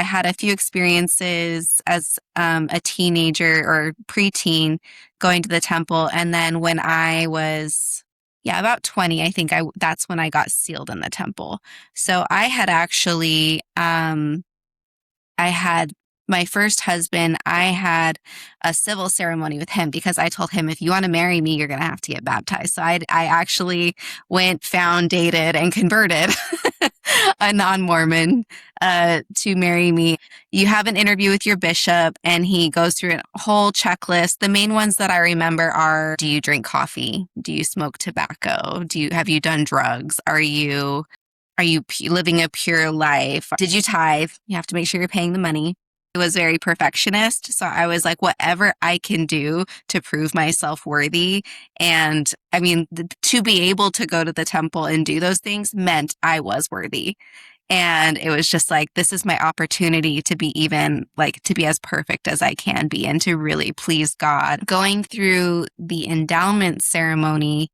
had a few experiences as a teenager or preteen going to the temple. And then when I was, about 20, I think that's when I got sealed in the temple. So I had actually, I had my first husband, I had a civil ceremony with him because I told him, if you want to marry me, you're going to have to get baptized. So I actually found, dated, and converted a non-Mormon to marry me. You have an interview with your bishop, and he goes through a whole checklist. The main ones that I remember are: do you drink coffee? Do you smoke tobacco? Have you done drugs? Are you living a pure life? Did you tithe? You have to make sure you're paying the money. I was very perfectionist. So I was like, whatever I can do to prove myself worthy. And I mean, to be able to go to the temple and do those things meant I was worthy. And it was just like, this is my opportunity to be to be as perfect as I can be and to really please God. Going through the endowment ceremony,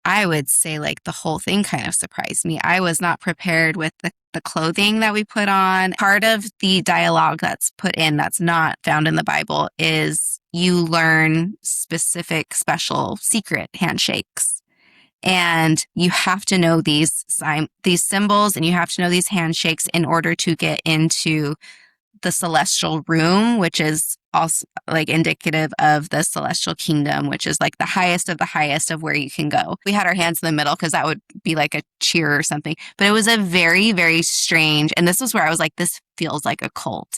I would say the whole thing kind of surprised me. I was not prepared with the clothing that we put on. Part of the dialogue that's put in that's not found in the Bible is you learn specific, special, secret handshakes. And you have to know these symbols, and you have to know these handshakes in order to get into the celestial room, which is also indicative of the celestial kingdom, which is the highest of where you can go. We had our hands in the middle because that would be like a cheer or something. But it was a very, very strange, and this was where I was like, this feels like a cult.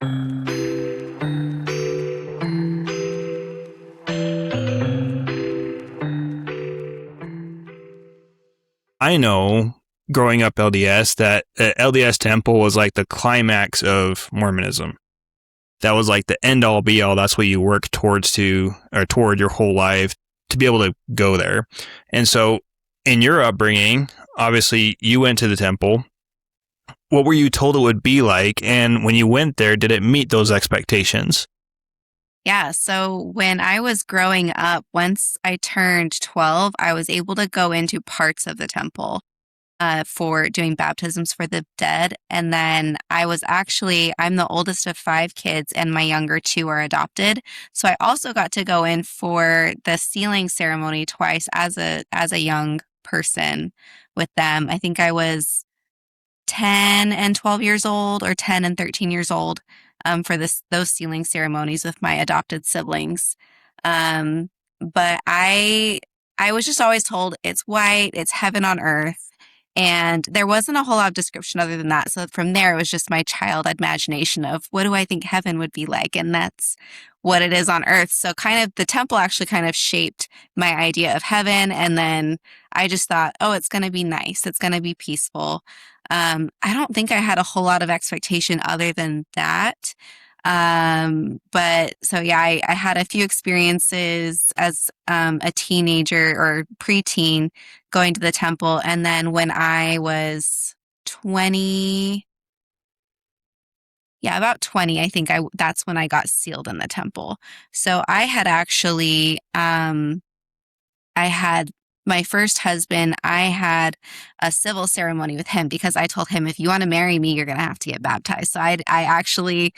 I know growing up LDS that the LDS temple was the climax of Mormonism. That was the end all be all. That's what you work toward your whole life to be able to go there. And so in your upbringing, obviously you went to the temple. What were you told it would be like? And when you went there, did it meet those expectations? Yeah. So when I was growing up, once I turned 12, I was able to go into parts of the temple for doing baptisms for the dead. And then I'm the oldest of 5 kids, and my younger 2 are adopted. So I also got to go in for the sealing ceremony twice as a young person with them. I think I was 10 and 12 years old, or 10 and 13 years old, for those sealing ceremonies with my adopted siblings. But I was just always told it's white, it's heaven on earth. And there wasn't a whole lot of description other than that. So from there, it was just my child imagination of what do I think heaven would be like? And that's what it is on earth. So the temple actually kind of shaped my idea of heaven. And then I just thought, oh, it's going to be nice. It's going to be peaceful. I don't think I had a whole lot of expectation other than that. But so yeah, I had a few experiences as a teenager or preteen going to the temple. And then when I was 20, about 20, I think that's when I got sealed in the temple. So I had actually, I had my first husband, I had a civil ceremony with him because I told him, if you want to marry me, you're going to have to get baptized. So I actually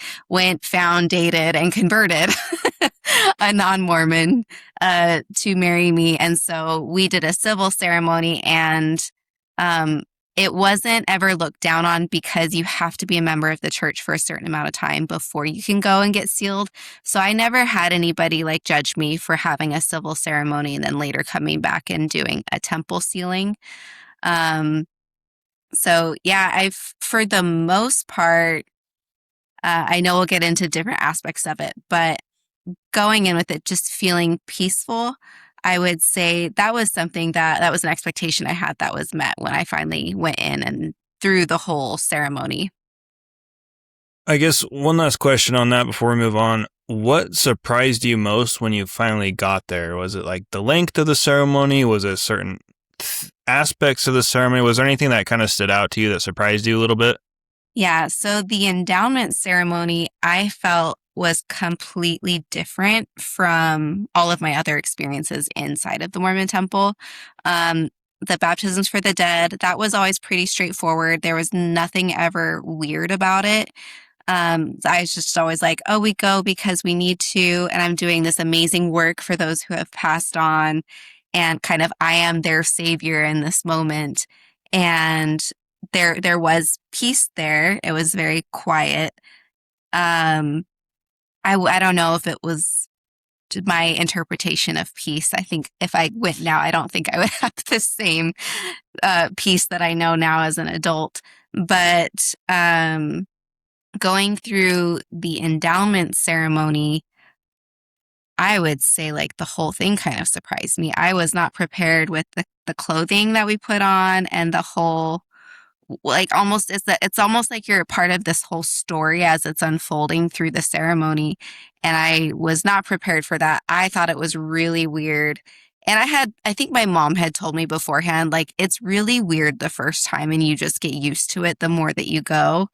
found, dated, and converted a non-Mormon to marry me. And so we did a civil ceremony, and it wasn't ever looked down on because you have to be a member of the church for a certain amount of time before you can go and get sealed. So I never had anybody judge me for having a civil ceremony and then later coming back and doing a temple sealing. So yeah, for the most part, I know we'll get into different aspects of it, but going in with it just feeling peaceful, I would say that was something that was an expectation I had that was met when I finally went in and through the whole ceremony. I guess one last question on that before we move on. What surprised you most when you finally got there? Was it the length of the ceremony? Was it certain aspects of the ceremony? Was there anything that kind of stood out to you that surprised you a little bit? Yeah, so the endowment ceremony I felt was completely different from all of my other experiences inside of the Mormon temple. the baptisms for the dead, that was always pretty straightforward. There was nothing ever weird about it. I was just always like, oh, we go because we need to, and I'm doing this amazing work for those who have passed on, and kind of I am their savior in this moment. And there was peace there. It was very quiet. Um, I don't know if it was my interpretation of peace. I think if I went now, I don't think I would have the same peace that I know now as an adult. But going through the endowment ceremony, I would say like the whole thing kind of surprised me. I was not prepared with the clothing that we put on and the whole like almost it's almost like you're a part of this whole story as it's unfolding through the ceremony. And I was not prepared for that. I thought it was really weird. And I think my mom had told me beforehand, like, it's really weird the first time and you just get used to it the more that you go.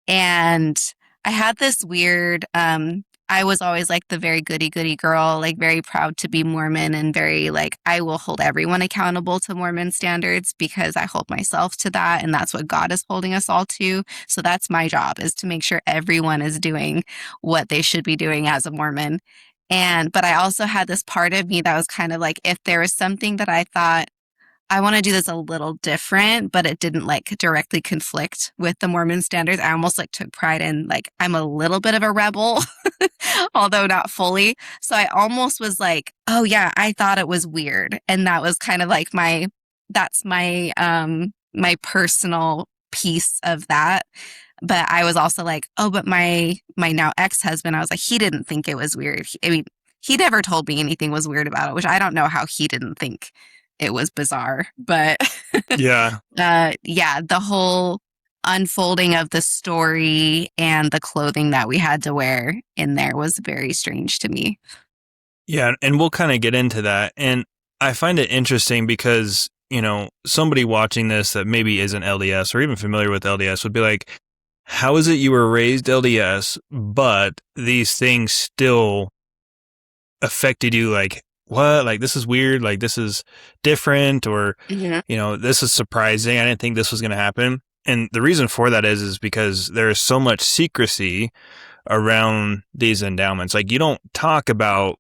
And I had this weird, I was always like the very goody goody girl, like very proud to be Mormon and very like, I will hold everyone accountable to Mormon standards because I hold myself to that. And that's what God is holding us all to. So that's my job, is to make sure everyone is doing what they should be doing as a Mormon. But I also had this part of me that was kind of like, if there was something that I thought, I want to do this a little different, but it didn't like directly conflict with the Mormon standards, I almost like took pride in like, I'm a little bit of a rebel, although not fully. So I almost was like, oh yeah, I thought it was weird. And that was kind of like that's my personal piece of that. But I was also like, oh, but my now ex-husband, I was like, he didn't think it was weird. I mean, he never told me anything was weird about it, which I don't know how he didn't think it was bizarre. But Yeah. yeah, the whole unfolding of the story and the clothing that we had to wear in there was very strange to me. Yeah. And we'll kind of get into that. And I find it interesting because, somebody watching this that maybe isn't LDS or even familiar with LDS would be like, how is it you were raised LDS, but these things still affected you? Like, what? Like, this is weird. Like, this is different, or, this is surprising. I didn't think this was going to happen. And the reason for that is because there's so much secrecy around these endowments. Like, you don't talk about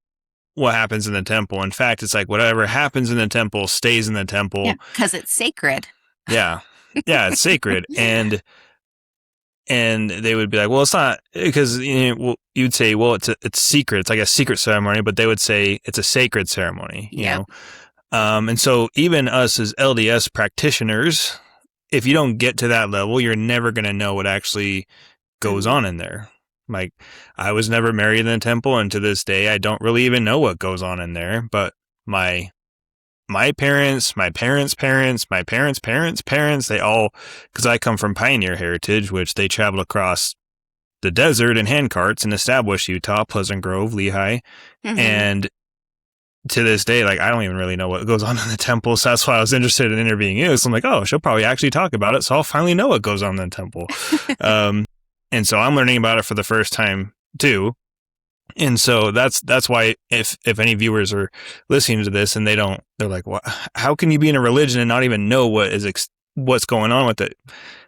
what happens in the temple. In fact, it's like whatever happens in the temple stays in the temple. Yeah, because it's sacred. Yeah. Yeah, it's sacred. And they would be like, well, it's not, because you'd say, well, it's secret. It's like a secret ceremony, but they would say it's a sacred ceremony, you know? And so even us as LDS practitioners, if you don't get to that level, you're never going to know what actually goes on in there. Like, I was never married in the temple, and to this day, I don't really even know what goes on in there, but my parents, my parents' parents, my parents' parents' parents, they all, because I come from pioneer heritage, which they traveled across the desert in handcarts and established Utah, Pleasant Grove, Lehigh. Mm-hmm. And to this day, like, I don't even really know what goes on in the temple. So that's why I was interested in interviewing you. So I'm like, oh, she'll probably actually talk about it. So I'll finally know what goes on in the temple. And so I'm learning about it for the first time too. And so that's why if any viewers are listening to this and they're like, well, how can you be in a religion and not even know what's going on with it?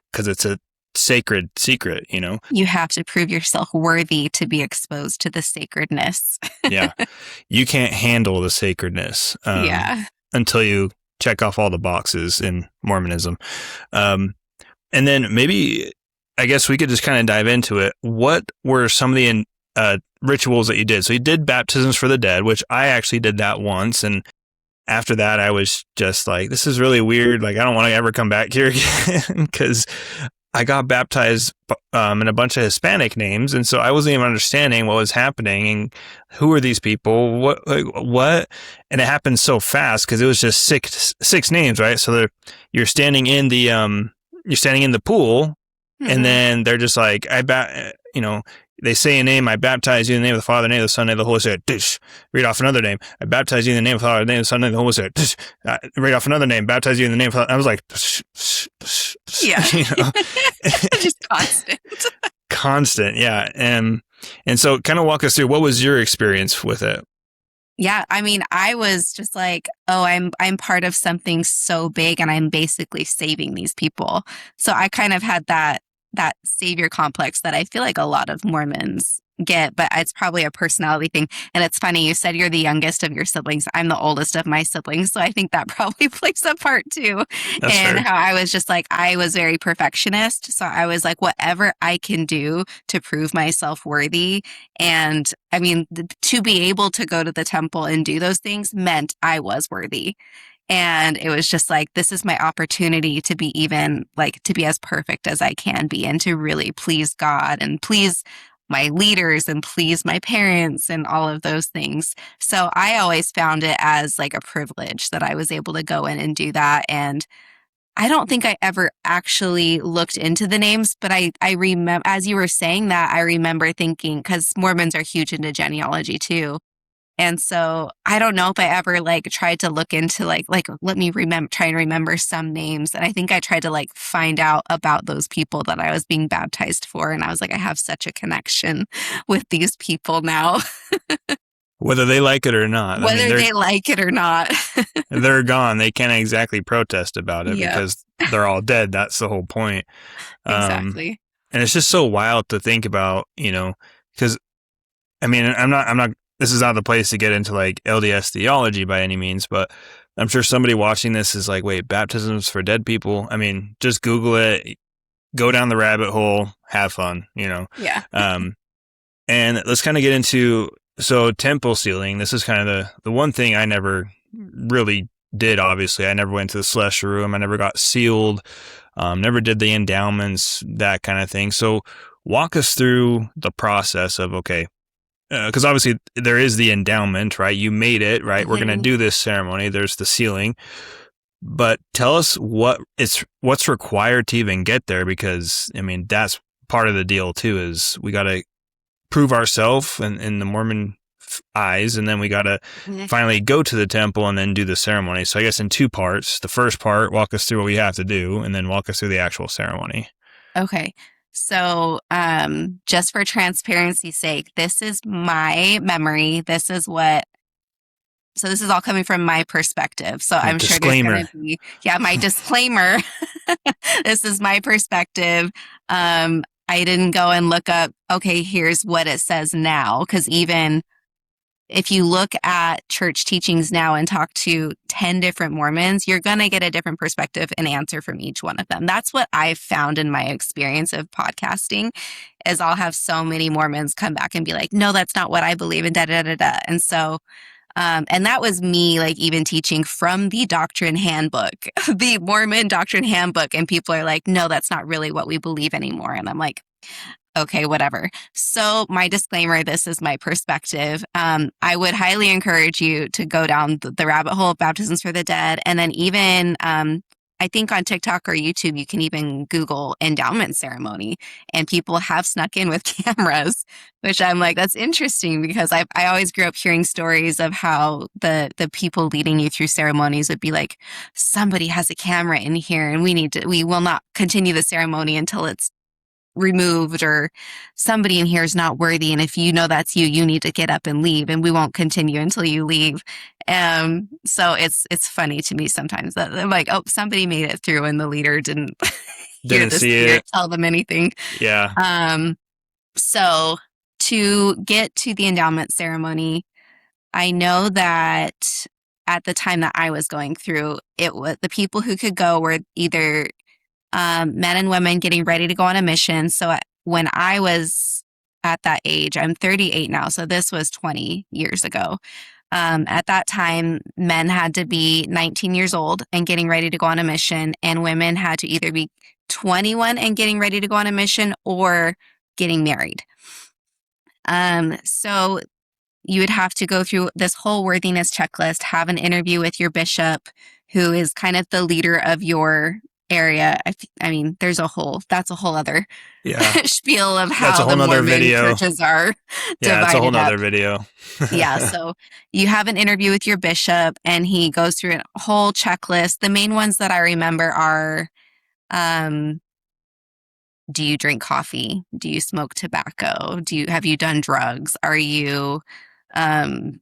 Because it's a sacred secret, You have to prove yourself worthy to be exposed to the sacredness. Yeah. You can't handle the sacredness until you check off all the boxes in Mormonism. And then maybe, I guess we could just kind of dive into it. What were some of the rituals that you did? So you did baptisms for the dead, which I actually did that once. And after that, I was just like, this is really weird. Like, I don't want to ever come back here again, because I got baptized in a bunch of Hispanic names. And so I wasn't even understanding what was happening and who are these people? What? And it happened so fast because it was just six names, right? So you're standing in the pool. Mm-hmm. And then they're just like, they say a name, I baptize you in the name of the Father, the name of the Son, the name of the Holy Spirit. Dish. Read off another name. I baptize you in the name of the Father, the name of the Son, the name of the Holy Spirit. Dish. Read off another name. Baptize you in the name of the Father. I was like, yeah. Just constant. Constant, yeah. And so kind of walk us through, what was your experience with it? Yeah, I mean, I was just like, oh, I'm part of something so big and I'm basically saving these people. So I kind of had that savior complex that I feel like a lot of Mormons get, but it's probably a personality thing. And it's funny, you said you're the youngest of your siblings. I'm the oldest of my siblings, so I think that probably plays a part too. That's And fair. how I was just like I was very perfectionist, so I was like whatever I can do to prove myself worthy. And I mean, to be able to go to the temple and do those things meant I was worthy. And it was just like, this is my opportunity to be even like to be as perfect as I can be and to really please God and please my leaders and please my parents and all of those things. So I always found it as like a privilege that I was able to go in and do that. And I don't think I ever actually looked into the names, but I remember as you were saying that, I remember thinking, because Mormons are huge into genealogy too. And so I don't know if I ever like tried to look into like let me remember try and remember some names. And I think I tried to like find out about those people that I was being baptized for. And I was like, I have such a connection with these people now, Whether they like it or not. I mean, whether they like it or not. they're gone. They can't exactly protest about it Yep, because they're all dead. That's the whole point. exactly. And it's just so wild to think about, because I mean, I'm not, this is not the place to get into like LDS theology by any means, but I'm sure somebody watching this is like, wait, baptisms for dead people? I mean, just Google it, go down the rabbit hole, have fun. Yeah. Um, and let's kind of get into, so temple sealing. This is kind of the one thing I never really did, obviously. I never went to the celestial room. I never got sealed, never did the endowments, that kind of thing. So walk us through the process of, okay, because obviously there is the endowment, right? You made it, right? We're going to Mhm. do this ceremony. There's the sealing, but tell us what's required to even get there, because I mean that's part of the deal too. Is we got to prove ourselves in the Mormon eyes, and then we got to finally go to the temple and then do the ceremony. So I guess in two parts. The first part, walk us through what we have to do, and then walk us through the actual ceremony. Okay. So, just for transparency's sake, this is my memory. So this is all coming from my perspective. So Your I'm sure there's going disclaimer. to be, yeah, my disclaimer. This is my perspective. I didn't go and look up, okay, here's what it says now. Because even if you look at church teachings now and talk to 10 different Mormons, you're going to get a different perspective and answer from each one of them. That's what I've found in my experience of podcasting is I'll have so many Mormons come back and be like, no, that's not what I believe in, da, da, da, da. And so, and that was me like even teaching from the doctrine handbook, the Mormon doctrine handbook. And people are like, no, that's not really what we believe anymore. And I'm like, okay, whatever. So, my disclaimer, this is my perspective. I would highly encourage you to go down the rabbit hole of baptisms for the dead. And then, even, I think on TikTok or YouTube, you can even Google endowment ceremony, and people have snuck in with cameras, which I'm like, that's interesting because I always grew up hearing stories of how the people leading you through ceremonies would be like, somebody has a camera in here, and we will not continue the ceremony until it's removed, or somebody in here is not worthy, and if you know that's you, you need to get up and leave, and we won't continue until you leave. So it's funny to me sometimes that I'm like, oh, somebody made it through and the leader didn't hear Didn't the see spirit it. tell them anything. Yeah. um so to get to the endowment ceremony, I know that at the time that I was going through it, was the people who could go were either men and women getting ready to go on a mission. So when I was at that age, I'm 38 now, so this was 20 years ago. At that time, men had to be 19 years old and getting ready to go on a mission, and women had to either be 21 and getting ready to go on a mission or getting married. So you would have to go through this whole worthiness checklist, have an interview with your bishop, who is kind of the leader of your area. I mean, that's a whole other Yeah. spiel of That's a how whole the nother Mormon video. churches are Yeah, it's a whole divided up. nother video. Yeah, so you have an interview with your bishop, and he goes through a whole checklist. The main ones that I remember are, um, do you drink coffee? Do you smoke tobacco? Have you done drugs? Are you, um,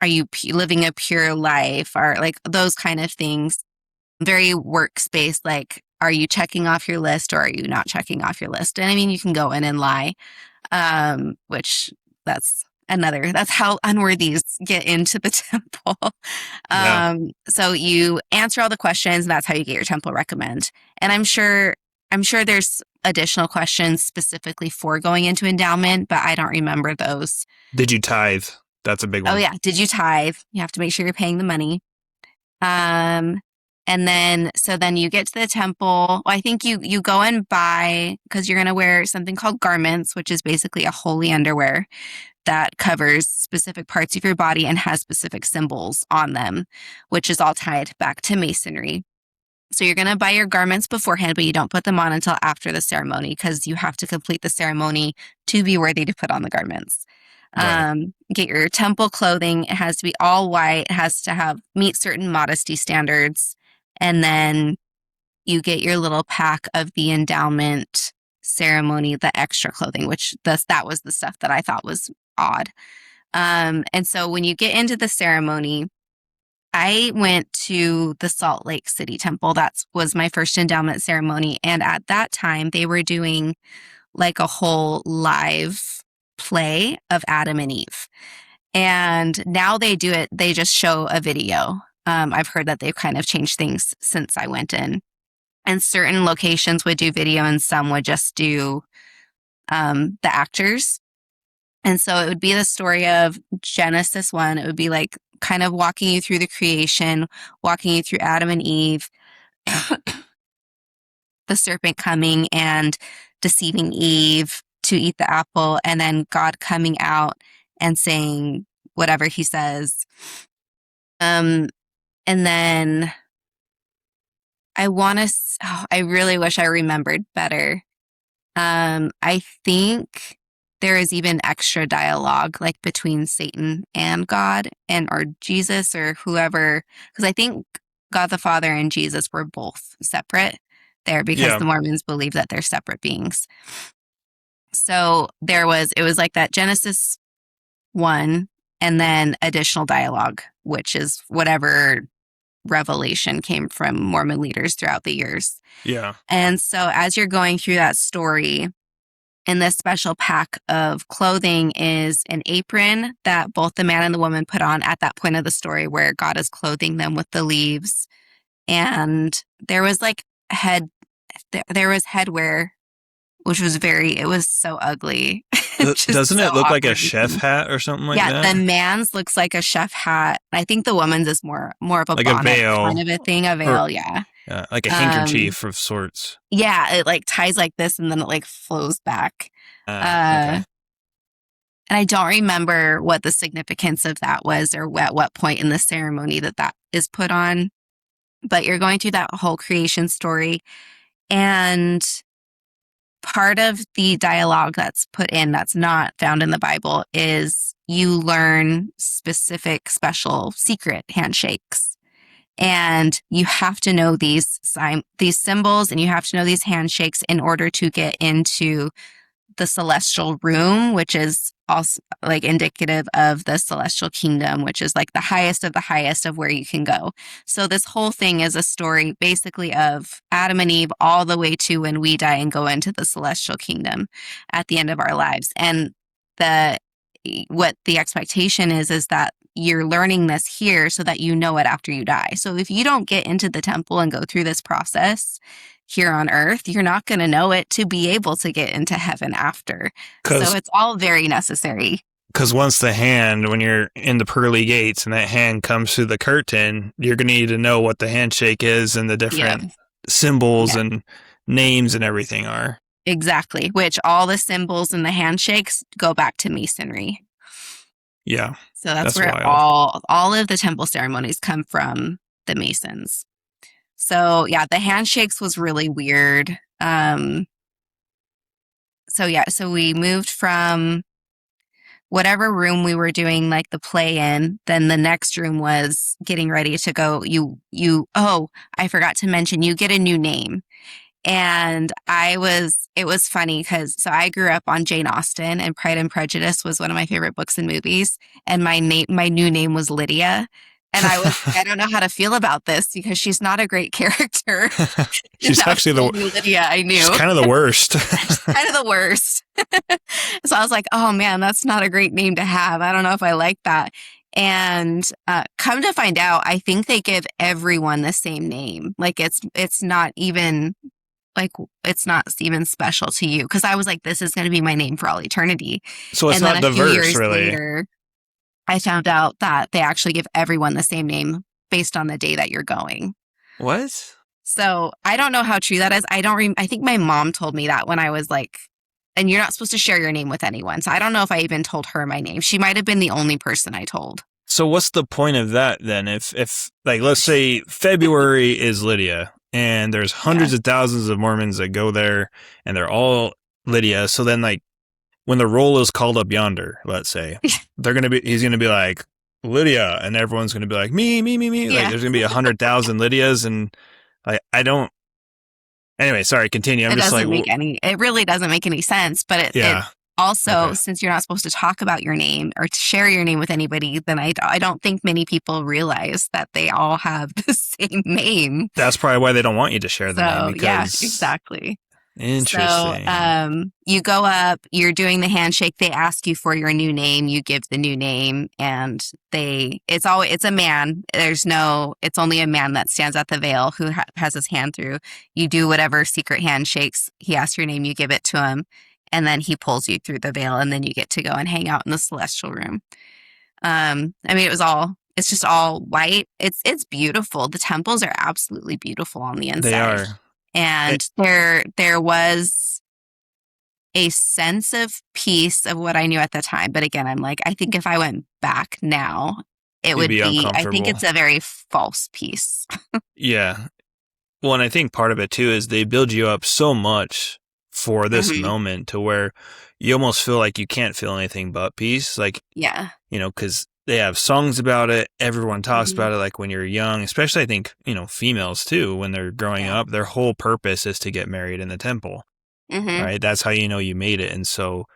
are you living a pure life, or like those kind of things. Very workspace, like, are you checking off your list or are you not checking off your list? And I mean, you can go in and lie, which that's how unworthies get into the temple. Yeah. So you answer all the questions, and that's how you get your temple recommend. And I'm sure there's additional questions specifically for going into endowment, but I don't remember those. Did you tithe? That's a big Oh one. yeah, did you tithe? You have to make sure you're paying the money. Um, and then so then you get to the temple. Well, I think you go and buy, because you're going to wear something called garments, which is basically a holy underwear that covers specific parts of your body and has specific symbols on them, which is all tied back to masonry. So you're going to buy your garments beforehand, but you don't put them on until after the ceremony, because you have to complete the ceremony to be worthy to put on the garments. Right. Get your temple clothing. It has to be all white. It has to meet certain modesty standards. And then you get your little pack of the endowment ceremony, the extra clothing, which that was the stuff that I thought was odd. And so when you get into the ceremony, I went to the Salt Lake City Temple. That was my first endowment ceremony. And at that time, they were doing like a whole live play of Adam and Eve. And now they do it, they just show a video. I've heard that they've kind of changed things since I went in. And certain locations would do video and some would just do the actors. And so it would be the story of Genesis 1. It would be like kind of walking you through the creation, walking you through Adam and Eve, the serpent coming and deceiving Eve to eat the apple, and then God coming out and saying whatever he says. And then I really wish I remembered better. I think there is even extra dialogue like between Satan and God or Jesus or whoever, because I think God the Father and Jesus were both separate there, because Yeah. the Mormons believe that they're separate beings. So it was like that Genesis 1 and then additional dialogue, which is whatever revelation came from Mormon leaders throughout the years. Yeah. And so as you're going through that story, in this special pack of clothing is an apron that both the man and the woman put on at that point of the story where God is clothing them with the leaves. And there was like there was headwear, which was it was so ugly. Doesn't it look like a Awkward. chef hat or something like Yeah, that? the man's looks like a chef hat. I think the woman's is more of a Like a bonnet veil. kind of a thing, a veil, yeah. Like a handkerchief of sorts. Yeah, it like ties like this and then it like flows back. Okay. And I don't remember what the significance of that was or at what point in the ceremony that is put on. But you're going through that whole creation story. And part of the dialogue that's put in that's not found in the Bible is you learn specific, special, secret handshakes. And you have to know these symbols, and you have to know these handshakes in order to get into the celestial room, which is also like indicative of the celestial kingdom, which is like the highest of where you can go. So this whole thing is a story basically of Adam and Eve all the way to when we die and go into the celestial kingdom at the end of our lives. And what the expectation is that you're learning this here so that you know it after you die. So if you don't get into the temple and go through this process here on earth, you're not going to know it to be able to get into heaven after. So it's all very necessary. Because once when you're in the pearly gates and that hand comes through the curtain, you're going to need to know what the handshake is and the different symbols and names and everything are. Exactly, which all the symbols and the handshakes go back to masonry. Yeah. So that's where all of the temple ceremonies come from, the Masons. So yeah, the handshakes was really weird. So we moved from whatever room we were doing like the play in, then the next room was getting ready to go. I forgot to mention, you get a new name. And it was funny because, so I grew up on Jane Austen, and Pride and Prejudice was one of my favorite books and movies. And my new name was Lydia. And I was like, I don't know how to feel about this because she's not a great character. She's actually Lydia, I knew. She's kind of the worst. She's kind of the worst. So I was like, oh man, that's not a great name to have. I don't know if I like that. And come to find out, I think they give everyone the same name. Like it's not even like it's not even special to you. Because I was like, this is going to be my name for all eternity. So it's and not then a few diverse, years really. later, I found out that they actually give everyone the same name based on the day that you're going. What? So I don't know how true that is. I think my mom told me that when I was like, and you're not supposed to share your name with anyone. So I don't know if I even told her my name. She might have been the only person I told. So what's the point of that then? If like, let's say February is Lydia and there's hundreds of thousands of Mormons that go there and they're all Lydia. So then like when the roll is called up yonder, let's say he's going to be like Lydia and everyone's going to be like me. Yeah. Like there's going to be 100,000 Lydias and I don't. Anyway, sorry, continue. It really doesn't make any sense, but it also, since you're not supposed to talk about your name or to share your name with anybody, then I don't think many people realize that they all have the same name. That's probably why they don't want you to share the name. Because... Yeah, exactly. Interesting. So, you go up, you're doing the handshake. They ask you for your new name. You give the new name, and it's a man. It's only a man that stands at the veil who has his hand through. You do whatever secret handshakes. He asks your name, you give it to him, and then he pulls you through the veil, and then you get to go and hang out in the celestial room. It's just all white. It's beautiful. The temples are absolutely beautiful on the inside. They are. And there was a sense of peace of what I knew at the time. But again, I'm like, I think if I went back now, it would be I think it's a very false peace. Yeah. Well, and I think part of it too is they build you up so much for this moment to where you almost feel like you can't feel anything but peace. Like, because they have songs about it. Everyone talks about it. Like when you're young, especially I think, females too, when they're growing up, their whole purpose is to get married in the temple, right? That's how you know you made it. And so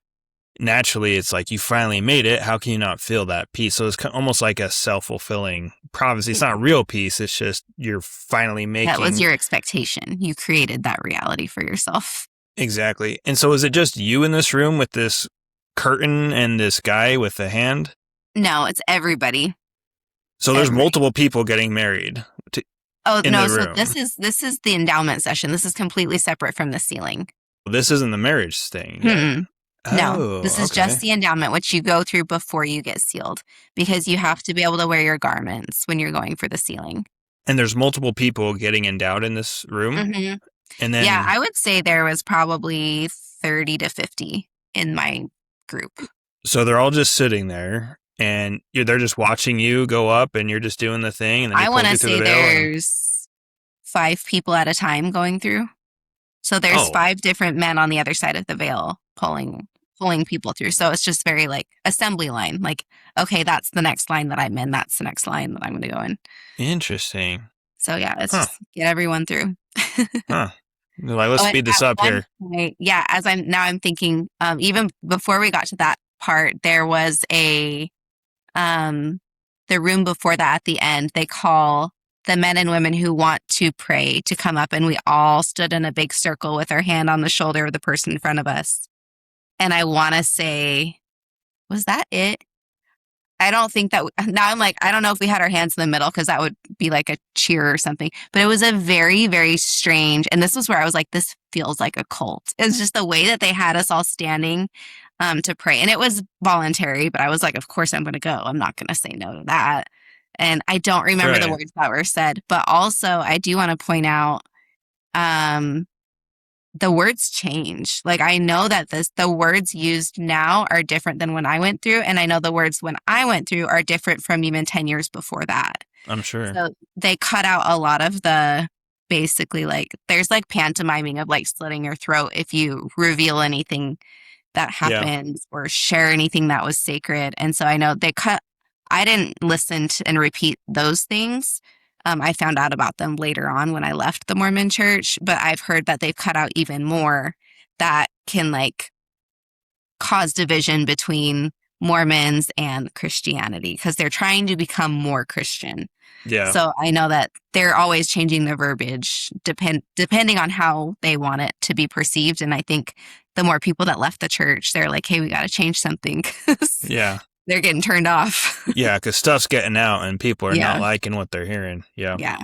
naturally it's like you finally made it. How can you not feel that peace? So it's almost like a self-fulfilling prophecy. It's not real peace. It's just you're finally making. That was your expectation. You created that reality for yourself. Exactly. And so is it just you in this room with this curtain and this guy with the hand? No, it's everybody. So there's multiple people getting married. So this is the endowment session. This is completely separate from the sealing. This isn't the marriage thing. No, this is just the endowment, which you go through before you get sealed, because you have to be able to wear your garments when you're going for the sealing. And there's multiple people getting endowed in this room. And then I would say there was probably 30 to 50 in my group. So they're all just sitting there. And they're just watching you go up, and you're just doing the thing. And then I want to say there's 5 people at a time going through. So there's 5 different men on the other side of the veil pulling people through. So it's just very like assembly line. Like, okay, that's the next line that I'm in. That's the next line that I'm going to go in. Interesting. So yeah, it's just get everyone through. Like, let's speed this up here. Point, I'm thinking, even before we got to that part, there was the room before that at the end, they call the men and women who want to pray to come up, and we all stood in a big circle with our hand on the shoulder of the person in front of us. And I want to say, was that it? I don't think that. Now I'm like, I don't know if we had our hands in the middle, because that would be like a cheer or something. But it was a very, very strange. And this was where I was like, this feels like a cult. It's just the way that they had us all standing to pray. And it was voluntary, but I was like, of course I'm going to go. I'm not going to say no to that. And I don't remember the words that were said. But also, I do want to point out the words change. Like, I know that the words used now are different than when I went through. And I know the words when I went through are different from even 10 years before that. I'm sure. So they cut out a lot of the, basically, like, there's like pantomiming of like slitting your throat if you reveal anything that happened or share anything that was sacred. And so I know I didn't listen to and repeat those things. I found out about them later on when I left the Mormon church, but I've heard that they've cut out even more that can like cause division between Mormons and Christianity because they're trying to become more Christian. Yeah. So I know that they're always changing their verbiage depending on how they want it to be perceived. And I think the more people that left the church, they're like, hey, we got to change something. Yeah. They're getting turned off. Yeah, because stuff's getting out and people are Yeah. not liking what they're hearing. Yeah. Yeah.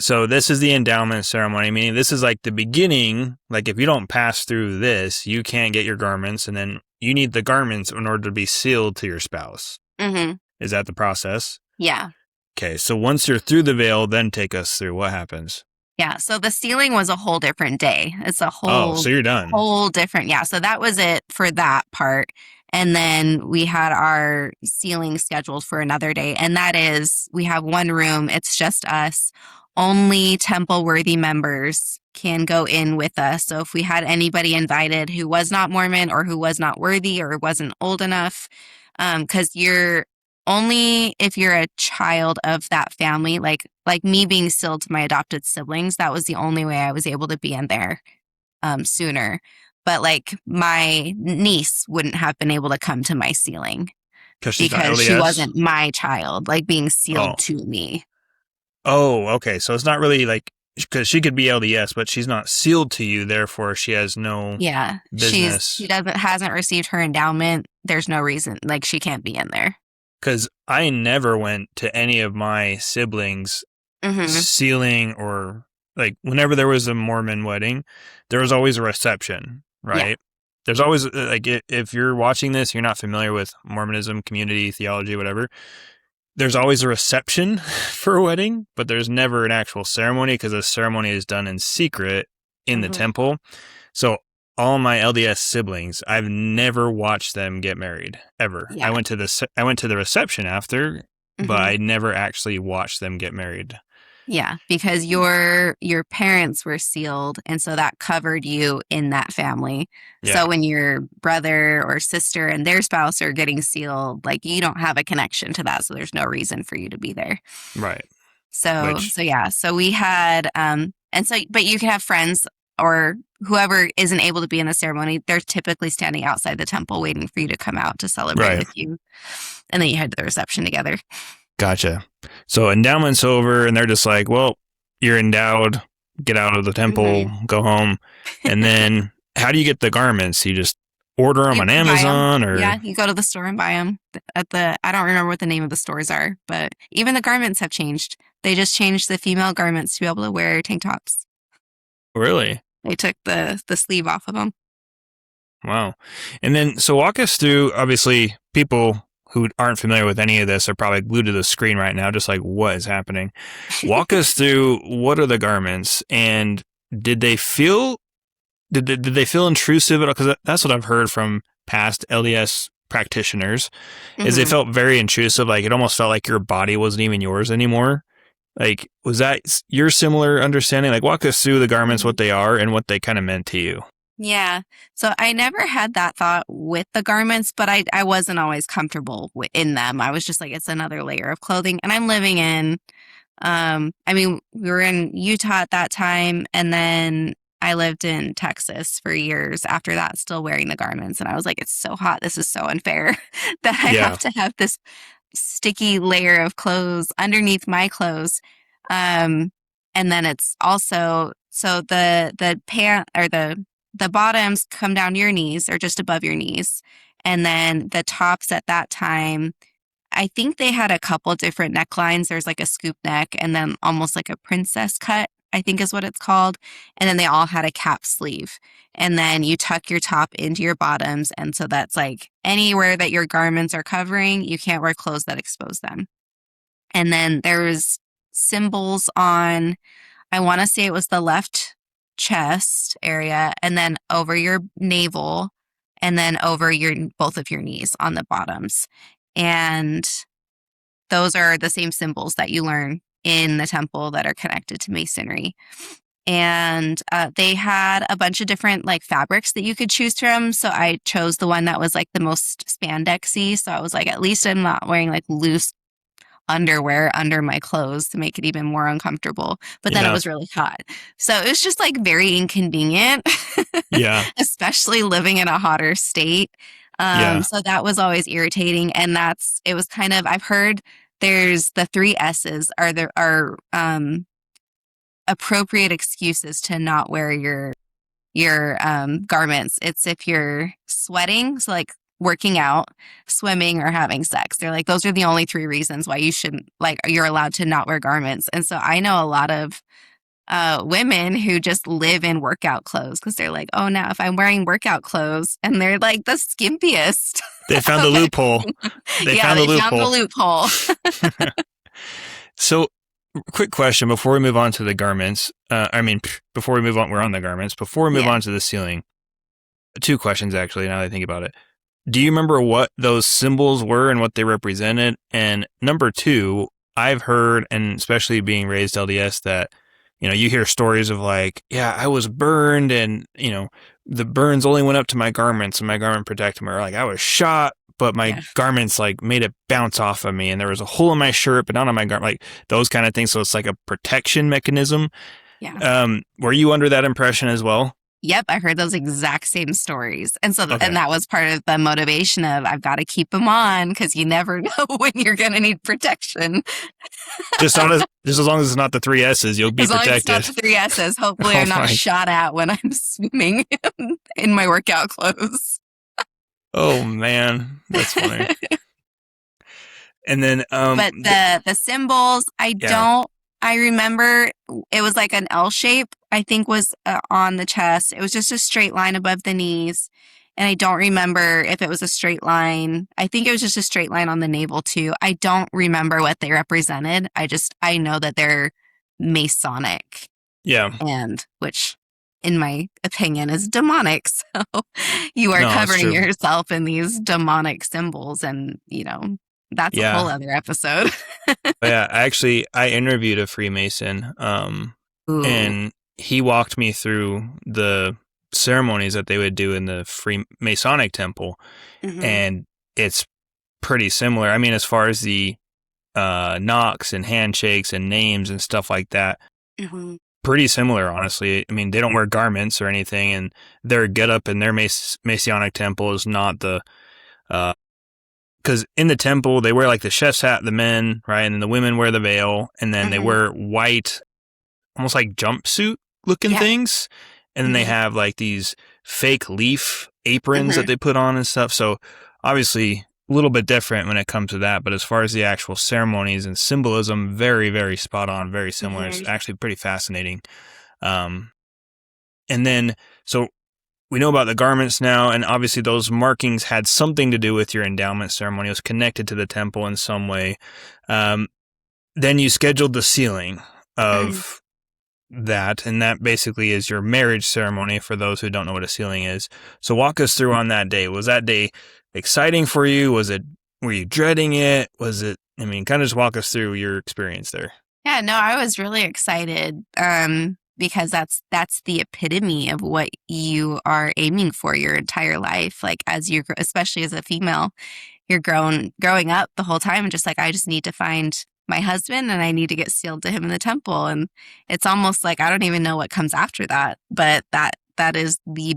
So this is the endowment ceremony, meaning this is like the beginning. Like if you don't pass through this, you can't get your garments, and then you need the garments in order to be sealed to your spouse. Mm-hmm. Is that the process? Yeah. Okay, so once you're through the veil, then take us through what happens. Yeah. So the sealing was a whole different day. It's a So you're done. whole different. Yeah. So that was it for that part. And then we had our sealing scheduled for another day. And that is, we have one room. It's just us. Only temple worthy members can go in with us. So if we had anybody invited who was not Mormon or who was not worthy or wasn't old enough, because you're only if you're a child of that family, like me being sealed to my adopted siblings, that was the only way I was able to be in there sooner. But like my niece wouldn't have been able to come to my sealing because she wasn't my child, like being sealed to me. Oh, okay. So it's not really like, because she could be LDS, but she's not sealed to you. Therefore, she has no business. She hasn't received her endowment. There's no reason, like she can't be in there. Because I never went to any of my siblings sealing, or like whenever there was a Mormon wedding, there was always a reception, right? Yeah. There's always, like, if you're watching this, you're not familiar with Mormonism, community, theology, whatever, there's always a reception for a wedding, but there's never an actual ceremony because the ceremony is done in secret in the temple. So all my LDS siblings, I've never watched them get married ever. Yeah. I went to the reception after, but I never actually watched them get married. Yeah, because your parents were sealed, and so that covered you in that family. Yeah. So when your brother or sister and their spouse are getting sealed, like you don't have a connection to that, so there's no reason for you to be there. Right. So we had but you can have friends or whoever isn't able to be in the ceremony. They're typically standing outside the temple waiting for you to come out to celebrate with you, and then you head to the reception together. Gotcha. So endowment's over, and they're just like, well, you're endowed, get out of the temple, go home. And then how do you get the garments? You just order them on Amazon? Or yeah, you go to the store and buy them. I don't remember what the name of the stores are, but even the garments have changed. They just changed the female garments to be able to wear tank tops. Really? They took the sleeve off of them. Wow. And then, so walk us through, obviously, people who aren't familiar with any of this are probably glued to the screen right now, just like, what is happening? Walk us through, what are the garments, and did they feel intrusive at all? Because that's what I've heard from past LDS practitioners, is they felt very intrusive. Like it almost felt like your body wasn't even yours anymore. Like, was that your similar understanding? Like, walk us through the garments, what they are, and what they kind of meant to you. Yeah. So I never had that thought with the garments, but I wasn't always comfortable in them. I was just like, it's another layer of clothing. And I'm living in, we were in Utah at that time. And then I lived in Texas for years after that, still wearing the garments. And I was like, it's so hot. This is so unfair that I have to have this sticky layer of clothes underneath my clothes. And then it's also, so the pant or the bottoms come down to your knees or just above your knees. And then the tops at that time, I think they had a couple different necklines. There's like a scoop neck and then almost like a princess cut, I think is what it's called. And then they all had a cap sleeve. And then you tuck your top into your bottoms. And so that's like anywhere that your garments are covering, you can't wear clothes that expose them. And then there's symbols on, I want to say it was the left chest area, and then over your navel, and then over both of your knees on the bottoms. And those are the same symbols that you learn in the temple that are connected to masonry. And they had a bunch of different like fabrics that you could choose from. So I chose the one that was like the most spandexy. So I was like, at least I'm not wearing like loose underwear under my clothes to make it even more uncomfortable. But then it Yeah. was really hot. So it was just like very inconvenient, Yeah. especially living in a hotter state. Yeah. So that was always irritating. And it was kind of, I've heard there's the three S's are appropriate excuses to not wear your garments. It's if you're sweating, so like working out, swimming, or having sex. They're like, those are the only three reasons why you shouldn't, like, you're allowed to not wear garments. And so I know a lot of women who just live in workout clothes because they're like, oh, now if I'm wearing workout clothes, and they're like the skimpiest. They found the loophole. They Yeah, found the they found the loophole. loophole. So, quick question before we move on to the garments. Before we move on, we're on the garments. Before we move Yeah. on to the ceiling, two questions actually, now that I think about it. Do you remember what those symbols were and what they represented? And number two, I've heard, and especially being raised LDS, that, you hear stories of like, yeah, I was burned and, the burns only went up to my garments and my garment protected me. Or like I was shot, but my garments like made it bounce off of me and there was a hole in my shirt, but not on my garment, like those kind of things. So it's like a protection mechanism. Yeah. Were you under that impression as well? Yep, I heard those exact same stories. And so, Okay. and that was part of the motivation of I've got to keep them on because you never know when you're going to need protection. just as long as it's not the three S's, you'll be as long protected. as it's not the three S's, hopefully Oh I'm not my- shot at when I'm swimming in my workout clothes. Oh man, that's funny. And then, But the symbols, I remember it was like an L shape, I think was on the chest. It was just a straight line above the knees. And I don't remember if it was a straight line. I think it was just a straight line on the navel too. I don't remember what they represented. I know that they're Masonic. Yeah. And which in my opinion is demonic. So you are No, it's covering true. yourself in these demonic symbols and, that's a whole other episode. Yeah, actually, I interviewed a Freemason, Ooh. and he walked me through the ceremonies that they would do in the Freemasonic temple, Mhm. and it's pretty similar. I mean, as far as the knocks and handshakes and names and stuff like that, Mhm. pretty similar, honestly. I mean, they don't wear garments or anything, and their getup in their Masonic temple is not the because in the temple, they wear like the chef's hat, the men, right? And then the women wear the veil. And then they Mhm. wear white, almost like jumpsuit looking Yeah. things. And then they Mhm. have like these fake leaf aprons Mhm. that they put on and stuff. So obviously a little bit different when it comes to that. But as far as the actual ceremonies and symbolism, very, very spot on, very similar. It's Mhm. actually pretty fascinating. And then, so we know about the garments now, and obviously those markings had something to do with your endowment ceremony. It was connected to the temple in some way. Then you scheduled the sealing of that, and that basically is your marriage ceremony for those who don't know what a sealing is. So walk us through on that day. Was that day exciting for you? Were you dreading it? Kind of just walk us through your experience there. Yeah, no, I was really excited because that's the epitome of what you are aiming for your entire life. Like as you, especially as a female, you're growing up the whole time and just like, I just need to find my husband and I need to get sealed to him in the temple. And it's almost like I don't even know what comes after that, but that is the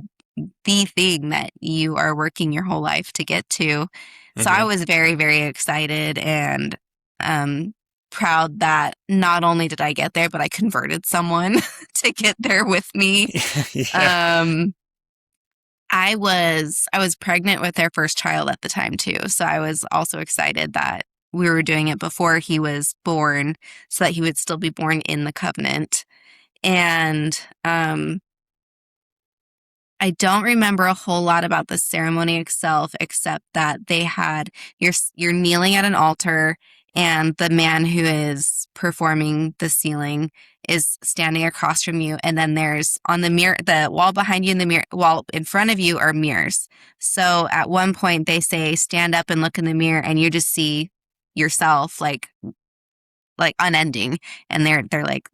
thing that you are working your whole life to get to. So I was very, very excited and proud that not only did I get there, but I converted someone to get there with me. Yeah. I was pregnant with their first child at the time too. So I was also excited that we were doing it before he was born so that he would still be born in the covenant. And I don't remember a whole lot about the ceremony itself, except that they had you're kneeling at an altar, and the man who is performing the sealing is standing across from you, and then there's on the mirror, the wall behind you, and the mirror wall in front of you are mirrors. So at one point they say, "Stand up and look in the mirror," and you just see yourself like unending, and they're like,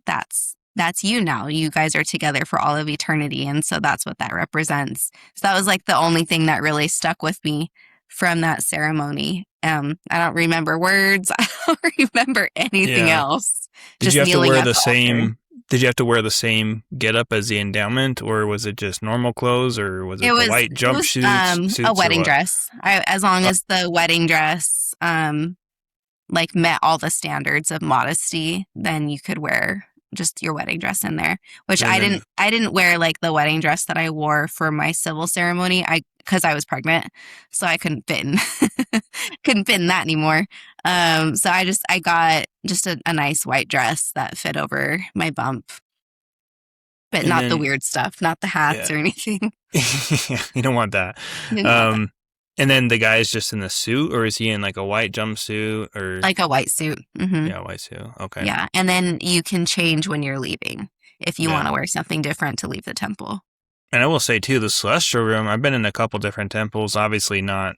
that's you now. You guys are together for all of eternity. And so that's what that represents. So that was like the only thing that really stuck with me from that ceremony. I don't remember words. I don't remember anything Yeah. else. Did Just you have to kneeling wear at the the altar. same? Did you have to wear the same getup as the endowment, or was it just normal clothes, or was It it the was white it was a suits, or wedding what? dress. As long as the wedding dress like met all the standards of modesty, then you could wear just your wedding dress in there. Which And then I didn't wear like the wedding dress that I wore for my civil ceremony. I because I was pregnant, so I couldn't fit in couldn't fit in that anymore. So I got just a nice white dress that fit over my bump, but and not the then weird stuff, not the hats yeah, or anything. you don't want that. Didn't want that. Um, and then the guy's just in the suit, or is he in like a white jumpsuit, or Like a white suit. yeah, white suit? Okay, Yeah. And then you can change when you're leaving if you want yeah. to wear something different to leave the temple And I will say too, the celestial room. I've been in a couple different temples. Obviously, not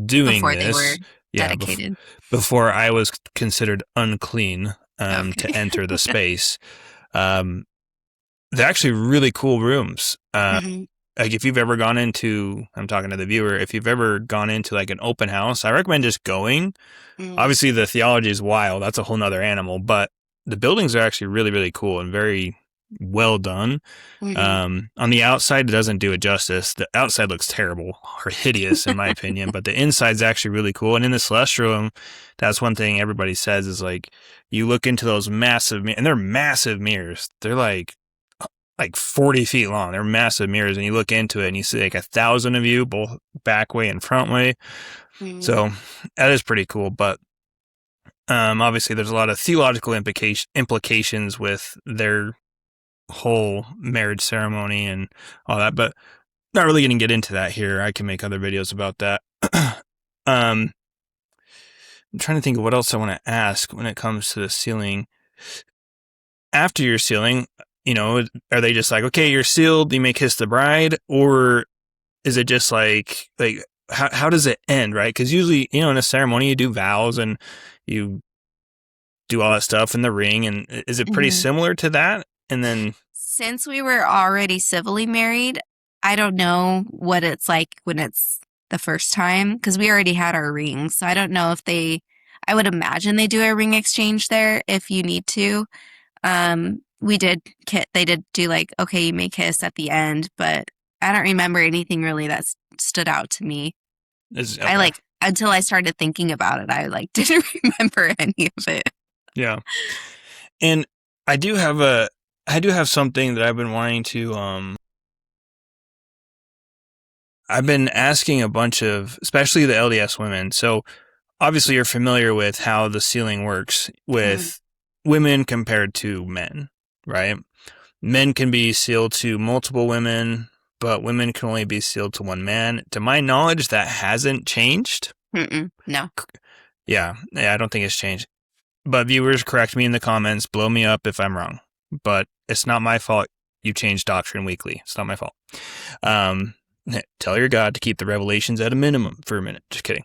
doing before they were this. Yeah, dedicated. before I was considered unclean to Okay. enter the space. Um, they're actually really cool rooms. Hmm. Like if you've ever gone into, I'm talking to the viewer, if you've ever gone into like an open house, I recommend just going. Hmm. Obviously, the theology is wild. That's a whole nother animal, but the buildings are actually really, really cool and very well done. Hmm. On the outside, it doesn't do it justice. The outside looks terrible or hideous, in my opinion, but the inside's actually really cool. And in the celestial room, that's one thing everybody says is like, you look into those massive, and they're massive mirrors. They're like 40 feet long. They're massive mirrors, and you look into it and you see like 1,000 of you, both back way and front way. Hmm. So that is pretty cool. But obviously, there's a lot of theological implications with their whole marriage ceremony and all that, but not really going to get into that here. I can make other videos about that. I'm trying to think of what else I want to ask when it comes to the sealing. After your sealing, are they just like, okay, you're sealed, you may kiss the bride, or is it just like how does it end, right? Because usually, in a ceremony, you do vows and you do all that stuff in the ring, and is it pretty Hmm. similar to that? And then, Since we were already civilly married, I don't know what it's like when it's the first time because we already had our rings. So I don't know if I would imagine they do a ring exchange there if you need to. They did do like, okay, you may kiss at the end, but I don't remember anything really that stood out to me. is I okay, like, until I started thinking about it, I like didn't remember any of it. yeah. And I do have something that I've been wanting to I've been asking a bunch of, especially the LDS women. So obviously you're familiar with how the sealing works Mm, with women compared to men, right? Men can be sealed to multiple women, but women can only be sealed to one man. To my knowledge, that hasn't changed. no. Yeah, I don't think it's changed. But viewers, correct me in the comments, blow me up if I'm wrong. But it's not my fault you change doctrine weekly. It's not my fault. Um, tell your God to keep the revelations at a minimum for a minute. Just kidding.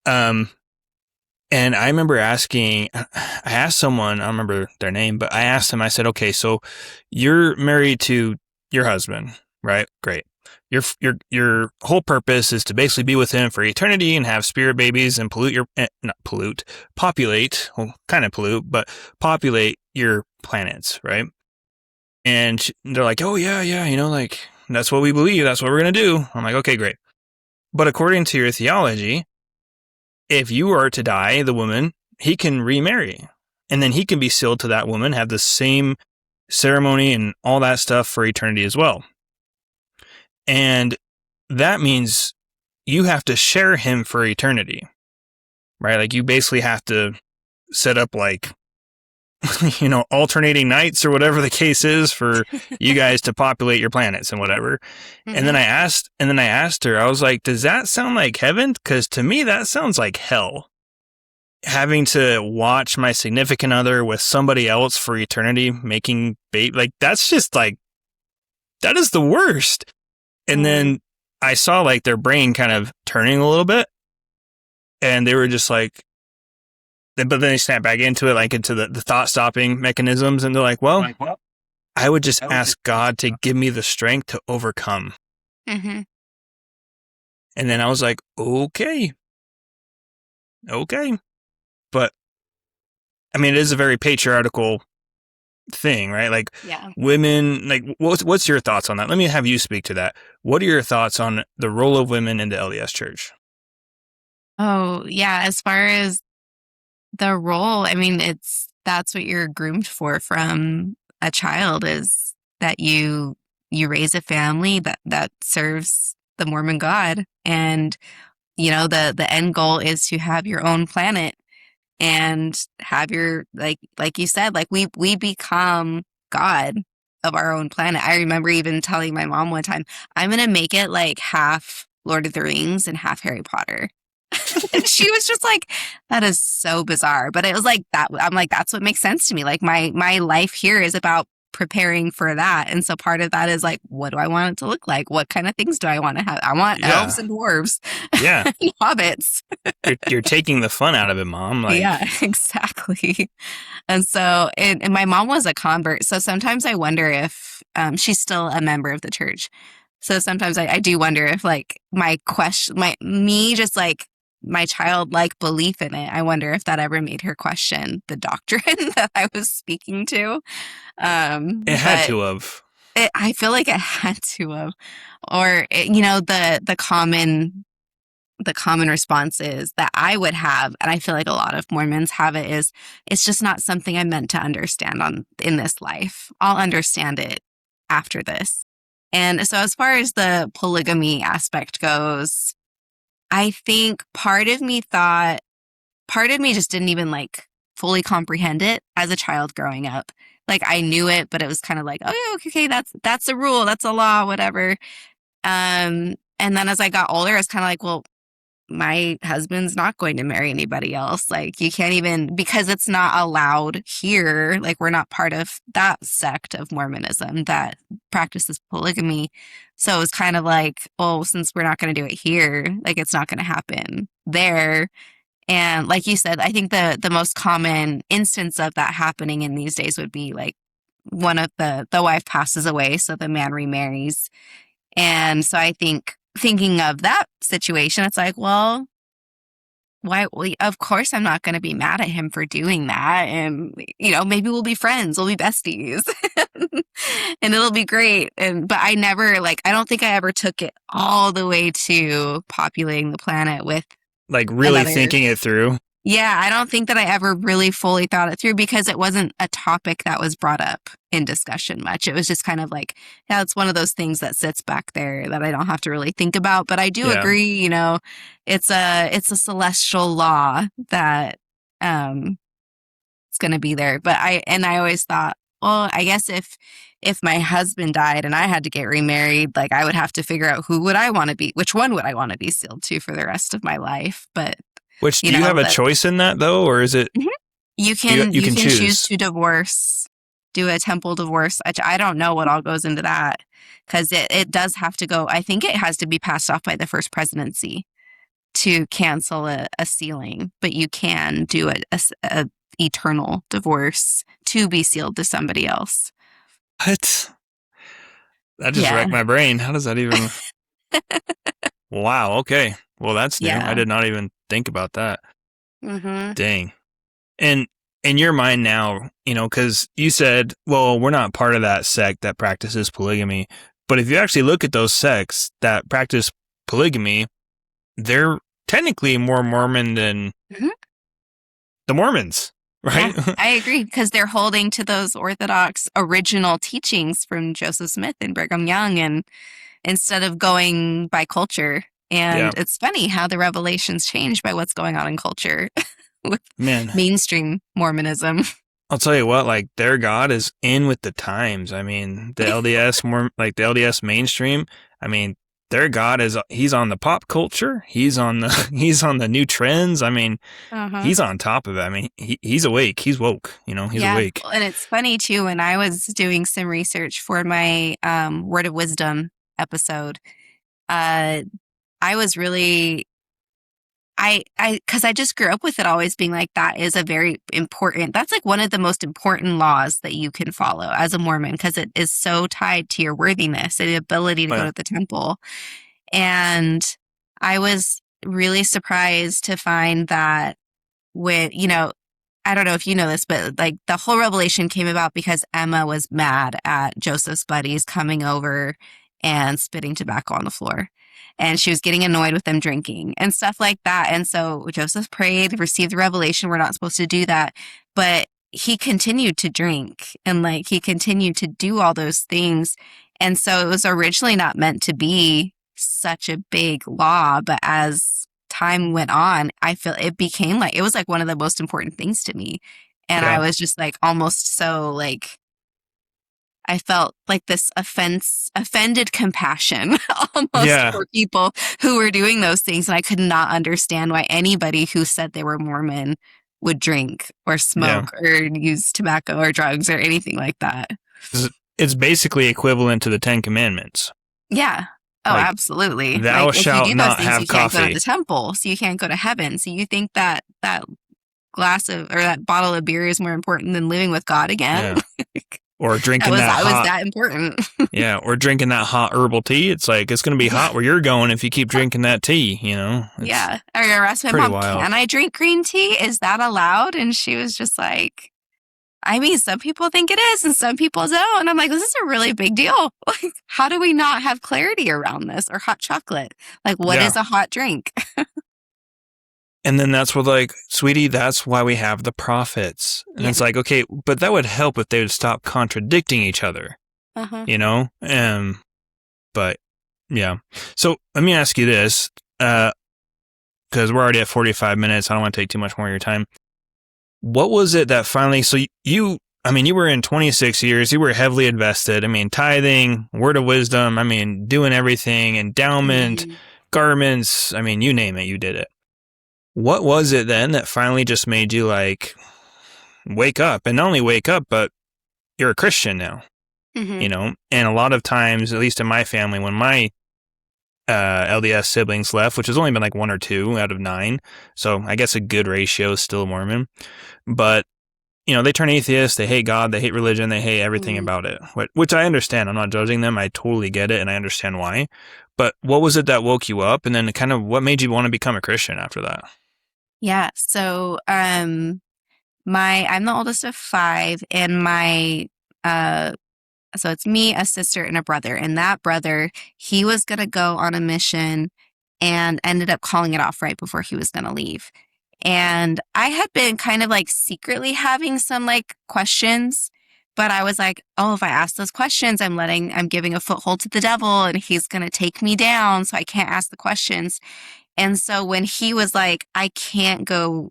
And I remember I asked someone, I don't remember their name, but I asked them, I said, okay, so you're married to your husband, right? Great. Your whole purpose is to basically be with him for eternity and have spirit babies and populate, well, kind of pollute, but populate your planets, right? And they're like, oh yeah, like that's what we believe. That's what we're going to do. I'm like, okay, great. But according to your theology, if you are to die, the woman, he can remarry. And then he can be sealed to that woman, have the same ceremony and all that stuff for eternity as well. And that means you have to share him for eternity, right? Like you basically have to set up like, alternating nights or whatever the case is for you guys to populate your planets and whatever. And then Hmm. I asked her, I was like, does that sound like heaven? Because to me, that sounds like hell. Having to watch my significant other with somebody else for eternity making bait, like that's just like, that is the worst. And Hmm. then I saw like their brain kind of turning a little bit, and they were just like, but then they snap back into it, like into the thought stopping mechanisms, and they're like, well, I would just ask God to give me the strength to overcome. Hmm. And then I was like, okay. Okay. But I mean, it is a very patriarchal thing, right? Like Yeah. women, like what's your thoughts on that? Let me have you speak to that. What are your thoughts on the role of women in the LDS Church? Oh, yeah. As far as the role, I mean, that's what you're groomed for from a child is that you raise a family that serves the Mormon God. And, the end goal is to have your own planet and have your like you said, like we become God of our own planet. I remember even telling my mom one time, I'm gonna make it like half Lord of the Rings and half Harry Potter. And she was just like, that is so bizarre. But it was like that. I'm like, that's what makes sense to me. Like my life here is about preparing for that. And so part of that is like, what do I want it to look like? What kind of things do I want to have? I want elves Yeah. and dwarves, Yeah. hobbits. You're taking the fun out of it, Mom. Like, Yeah, exactly. And so, and my mom was a convert. So sometimes I wonder if she's still a member of the church. So sometimes I do wonder if like my question, me just like my childlike belief in it, I wonder if that ever made her question the doctrine that I was speaking to. it had But to have. I feel like it had to have, or the common responses that I would have, and I feel like a lot of Mormons have it, is it's just not something I'm meant to understand in this life. I'll understand it after this. And so as far as the polygamy aspect goes, I think part of me just didn't even like fully comprehend it as a child growing up. Like I knew it, but it was kind of like, oh, okay, that's a rule, that's a law, whatever. And then as I got older, I was kind of like, well, my husband's not going to marry anybody else. Like, you can't even, because it's not allowed here. Like, we're not part of that sect of Mormonism that practices polygamy. So it was kind of like, oh, since we're not going to do it here, like, it's not going to happen there. And like you said, I think the most common instance of that happening in these days would be like one of the wife passes away, so the man remarries. And so I think thinking of that situation, it's like, well, why? Well, of course, I'm not going to be mad at him for doing that. And, maybe we'll be friends, we'll be besties, and it'll be great. But I never, like, I don't think I ever took it all the way to populating the planet with Like, really another. thinking it through. Yeah, I don't think that I ever really fully thought it through because it wasn't a topic that was brought up in discussion much. It was just kind of like, yeah, it's one of those things that sits back there that I don't have to really think about. But I do Yeah. agree, it's a celestial law that it's going to be there. But I always thought, well, I guess if my husband died and I had to get remarried, like I would have to figure out which one would I want to be sealed to for the rest of my life. But Which, do you have a that choice in that though, or is it Mhm. You you can you you can can choose choose? to divorce, do a temple divorce. I don't know what all goes into that because it does have to go. I think it has to be passed off by the first presidency to cancel a sealing, but you can do a eternal divorce to be sealed to somebody else. What? That just Yeah, wrecked my brain. How does that even? Wow. Okay. Well, that's new. I yeah. did not even think about that. Hmm. Dang. And in your mind now, because you said, well, we're not part of that sect that practices polygamy. But if you actually look at those sects that practice polygamy, they're technically more Mormon than Hmm. the Mormons, Yeah, right? I agree because they're holding to those Orthodox original teachings from Joseph Smith and Brigham Young, and instead of going by culture. Yeah. And it's funny how the revelations change by what's going on in culture with Man, mainstream Mormonism. I'll tell you what, like their God is in with the times. I mean, the LDS more like the LDS mainstream. I mean, their God he's on the pop culture. He's on the he's on the new trends. I mean, Uh-huh. he's on top of it. I mean, he's awake. He's woke. He's Yeah. awake. And it's funny too, when I was doing some research for my Word of Wisdom episode, uh, I was really because I just grew up with it always being like, that is a very important, that's like one of the most important laws that you can follow as a Mormon because it is so tied to your worthiness and the ability to go Well, to the temple. And I was really surprised to find that when, I don't know if you know this, but like the whole revelation came about because Emma was mad at Joseph's buddies coming over and spitting tobacco on the floor. And she was getting annoyed with them drinking and stuff like that. And so Joseph prayed, received the revelation. We're not supposed to do that. But he continued to drink and like he continued to do all those things. And so it was originally not meant to be such a big law. But as time went on, I feel it became like it was like one of the most important things to me. And I Yeah. was just like almost so like I felt like this offended compassion almost Yeah. for people who were doing those things. And I could not understand why anybody who said they were Mormon would drink or Yeah. smoke or use tobacco or drugs or anything like that. It's basically equivalent to the 10 Commandments. Yeah. Oh, Like, absolutely. thou Like if you shalt do those not things, have you can't go coffee. to the temple, so you can't go to heaven. So you think that that glass of or that bottle of beer is more important than living with God again? Yeah. Or drinking was hot. that important. Yeah, or drinking that hot herbal tea. It's like it's going to be hot where you're going if you keep drinking that tea, It's Yeah. I asked my pretty mom, wild. can I drink green tea? Is that allowed? And she was just like, I mean, some people think it is and some people don't. And I'm like, this is a really big deal. Like, how do we not have clarity around this? Or hot chocolate? Like, what is a hot drink? And then that's what, like, sweetie, that's why we have the prophets. And it's like, okay, but that would help if they would stop contradicting each other, Uh-huh. But yeah. So let me ask you this, because we're already at 45 minutes. I don't want to take too much more of your time. What was it that finally, so you were in 26 years, you were heavily invested. I mean, tithing, word of wisdom, doing everything, endowment, garments, you name it, you did it. What was it then that finally just made you like wake up, and not only wake up, but you're a Christian now, And a lot of times, at least in my family, when my LDS siblings left, which has only been like 1 or 2 out of 9, so I guess a good ratio is still Mormon, but they turn atheist, they hate God, they hate religion, they hate everything about it, which I understand. I'm not judging them. I totally get it, and I understand why. But what was it that woke you up, and then kind of what made you want to become a Christian after that? Yeah. So, I'm the oldest of 5, and so it's me, a sister, and a brother. And that brother, he was going to go on a mission and ended up calling it off right before he was going to leave. And I had been kind of like secretly having some like questions, but I was like, oh, if I ask those questions, I'm giving a foothold to the devil and he's going to take me down. So I can't ask the questions. And so when he was like, I can't go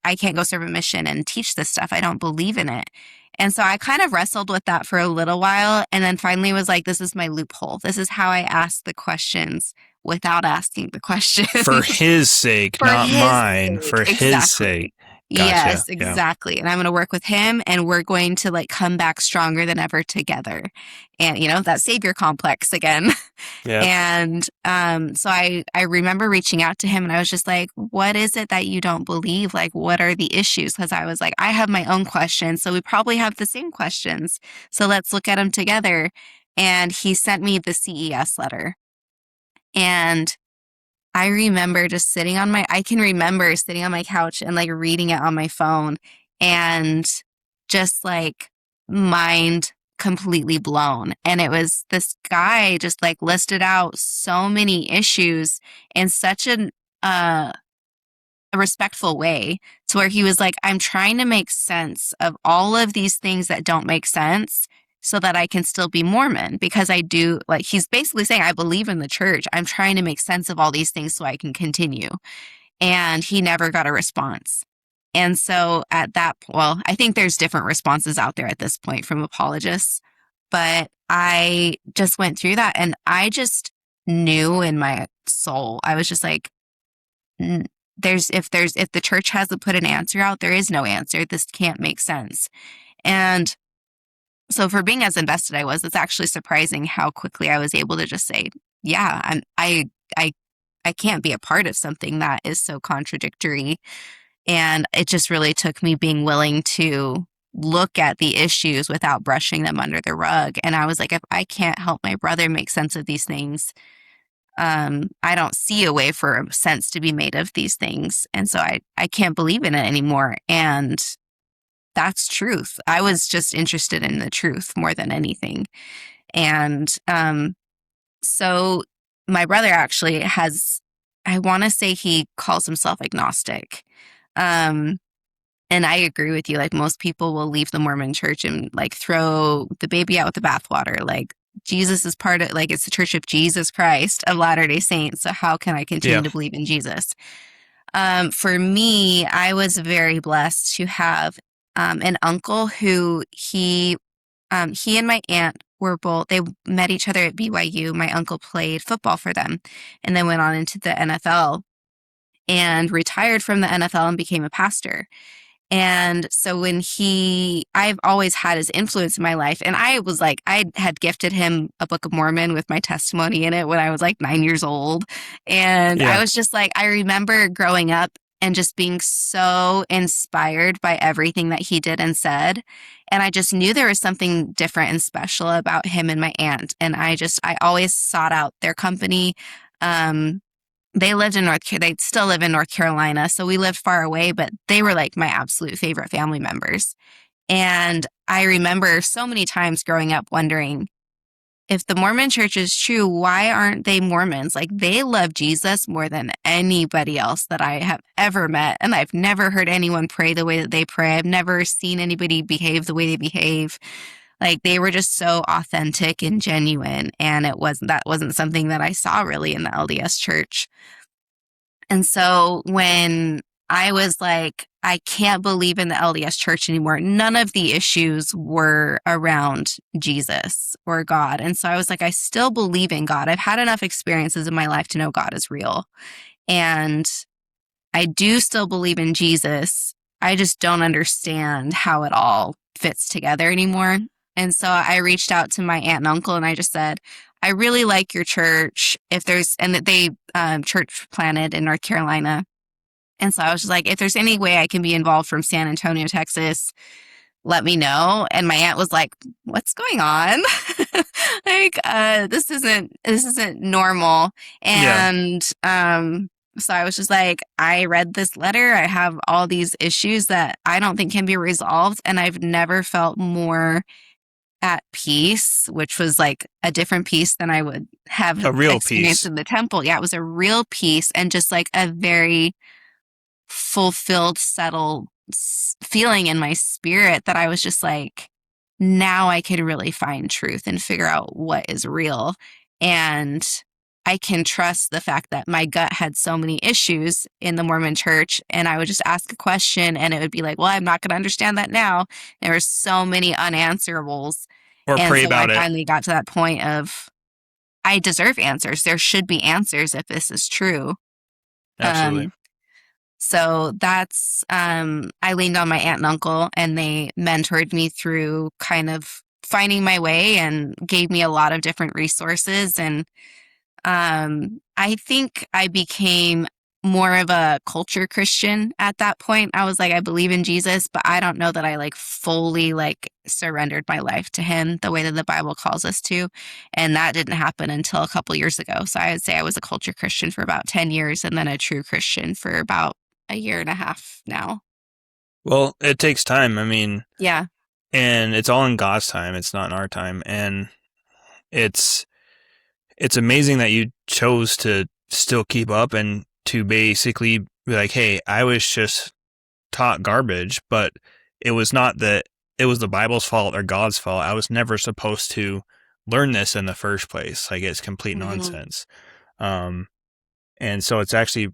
serve a mission and teach this stuff. I don't believe in it. And so I kind of wrestled with that for a little while and then finally was like, this is my loophole. This is how I ask the questions without asking the questions. For his sake, not mine. For his sake. Gotcha. Yes, exactly. Yeah. And I'm going to work with him and we're going to like come back stronger than ever together. And, that savior complex again. Yeah. And so I remember reaching out to him and I was just like, what is it that you don't believe? Like, what are the issues? Because I was like, I have my own questions. So we probably have the same questions. So let's look at them together. And he sent me the CES letter. And I remember just I can remember sitting on my couch and like reading it on my phone and just like mind completely blown. And it was this guy just like listed out so many issues in such a respectful way to where he was like, I'm trying to make sense of all of these things that don't make sense so that I can still be Mormon because I do, like, he's basically saying, I believe in the church. I'm trying to make sense of all these things so I can continue. And he never got a response. And so at that, well, I think there's different responses out there at this point from apologists, but I just went through that and I just knew in my soul, I was just like, if the church hasn't put an answer out, there is no answer. This can't make sense. And so for being as invested I was, it's actually surprising how quickly I was able to just say, yeah, I can't be a part of something that is so contradictory. And it just really took me being willing to look at the issues without brushing them under the rug. And I was like, if I can't help my brother make sense of these things, I don't see a way for sense to be made of these things. And so I can't believe in it anymore. And that's truth. I was just interested in the truth more than anything. And so my brother actually has, I want to say he calls himself agnostic. Um, and I agree with you. Like most people will leave the Mormon church and like throw the baby out with the bathwater. Like Jesus is part of, like, it's the Church of Jesus Christ of Latter-day Saints. So how can I continue Yeah. to believe in Jesus? For me, I was very blessed to have an uncle who he and my aunt were both, they met each other at BYU. My uncle played football for them and then went on into the NFL and retired from the NFL and became a pastor. And so I've always had his influence in my life. And I was like, I had gifted him a Book of Mormon with my testimony in it when I was like 9 years old. And I Yeah. was just like, I remember growing up and just being so inspired by everything that he did and said. And I just knew there was something different and special about him and my aunt. And I always sought out their company. They lived in they still live in North Carolina. So we lived far away, but they were like my absolute favorite family members. And I remember so many times growing up wondering, if the Mormon church is true, why aren't they Mormons? Like they love Jesus more than anybody else that I have ever met. And I've never heard anyone pray the way that they pray. I've never seen anybody behave the way they behave. Like they were just so authentic and genuine. And that wasn't something that I saw really in the LDS church. And so when I was like, I can't believe in the LDS church anymore, none of the issues were around Jesus or God. And so I was like, I still believe in God. I've had enough experiences in my life to know God is real. And I do still believe in Jesus. I just don't understand how it all fits together anymore. And so I reached out to my aunt and uncle and I just said, I really like your church. And that they church planted in North Carolina. And so I was just like, if there's any way I can be involved from San Antonio, Texas, let me know. And my aunt was like, what's going on? Like, this isn't normal. Yeah. And so I was just like, I read this letter. I have all these issues that I don't think can be resolved. And I've never felt more at peace, which was like a different peace than I would have A real experienced peace. in the temple. Yeah, it was a real peace and just like a very fulfilled, settled feeling in my spirit that I was just like, now I can really find truth and figure out what is real. And I can trust the fact that my gut had so many issues in the Mormon church. And I would just ask a question and it would be like, well, I'm not going to understand that now. There were so many unanswerables. Or And pray so I about it. finally got to that point of, I deserve answers. There should be answers if this is true. Absolutely. So that's, I leaned on my aunt and uncle and they mentored me through kind of finding my way and gave me a lot of different resources. And I think I became more of a culture Christian at that point. I was like, I believe in Jesus, but I don't know that I like fully like surrendered my life to him the way that the Bible calls us to. And that didn't happen until a couple years ago. So I would say I was a culture Christian for about 10 years and then a true Christian for about a year and a half now. Well, it takes time. I mean, Yeah. and it's all in God's time. It's not in our time. And it's amazing that you chose to still keep up and to basically be like, hey, I was just taught garbage, but it was not that it was the Bible's fault or God's fault. I was never supposed to learn this in the first place. Like it's complete nonsense. And so it's actually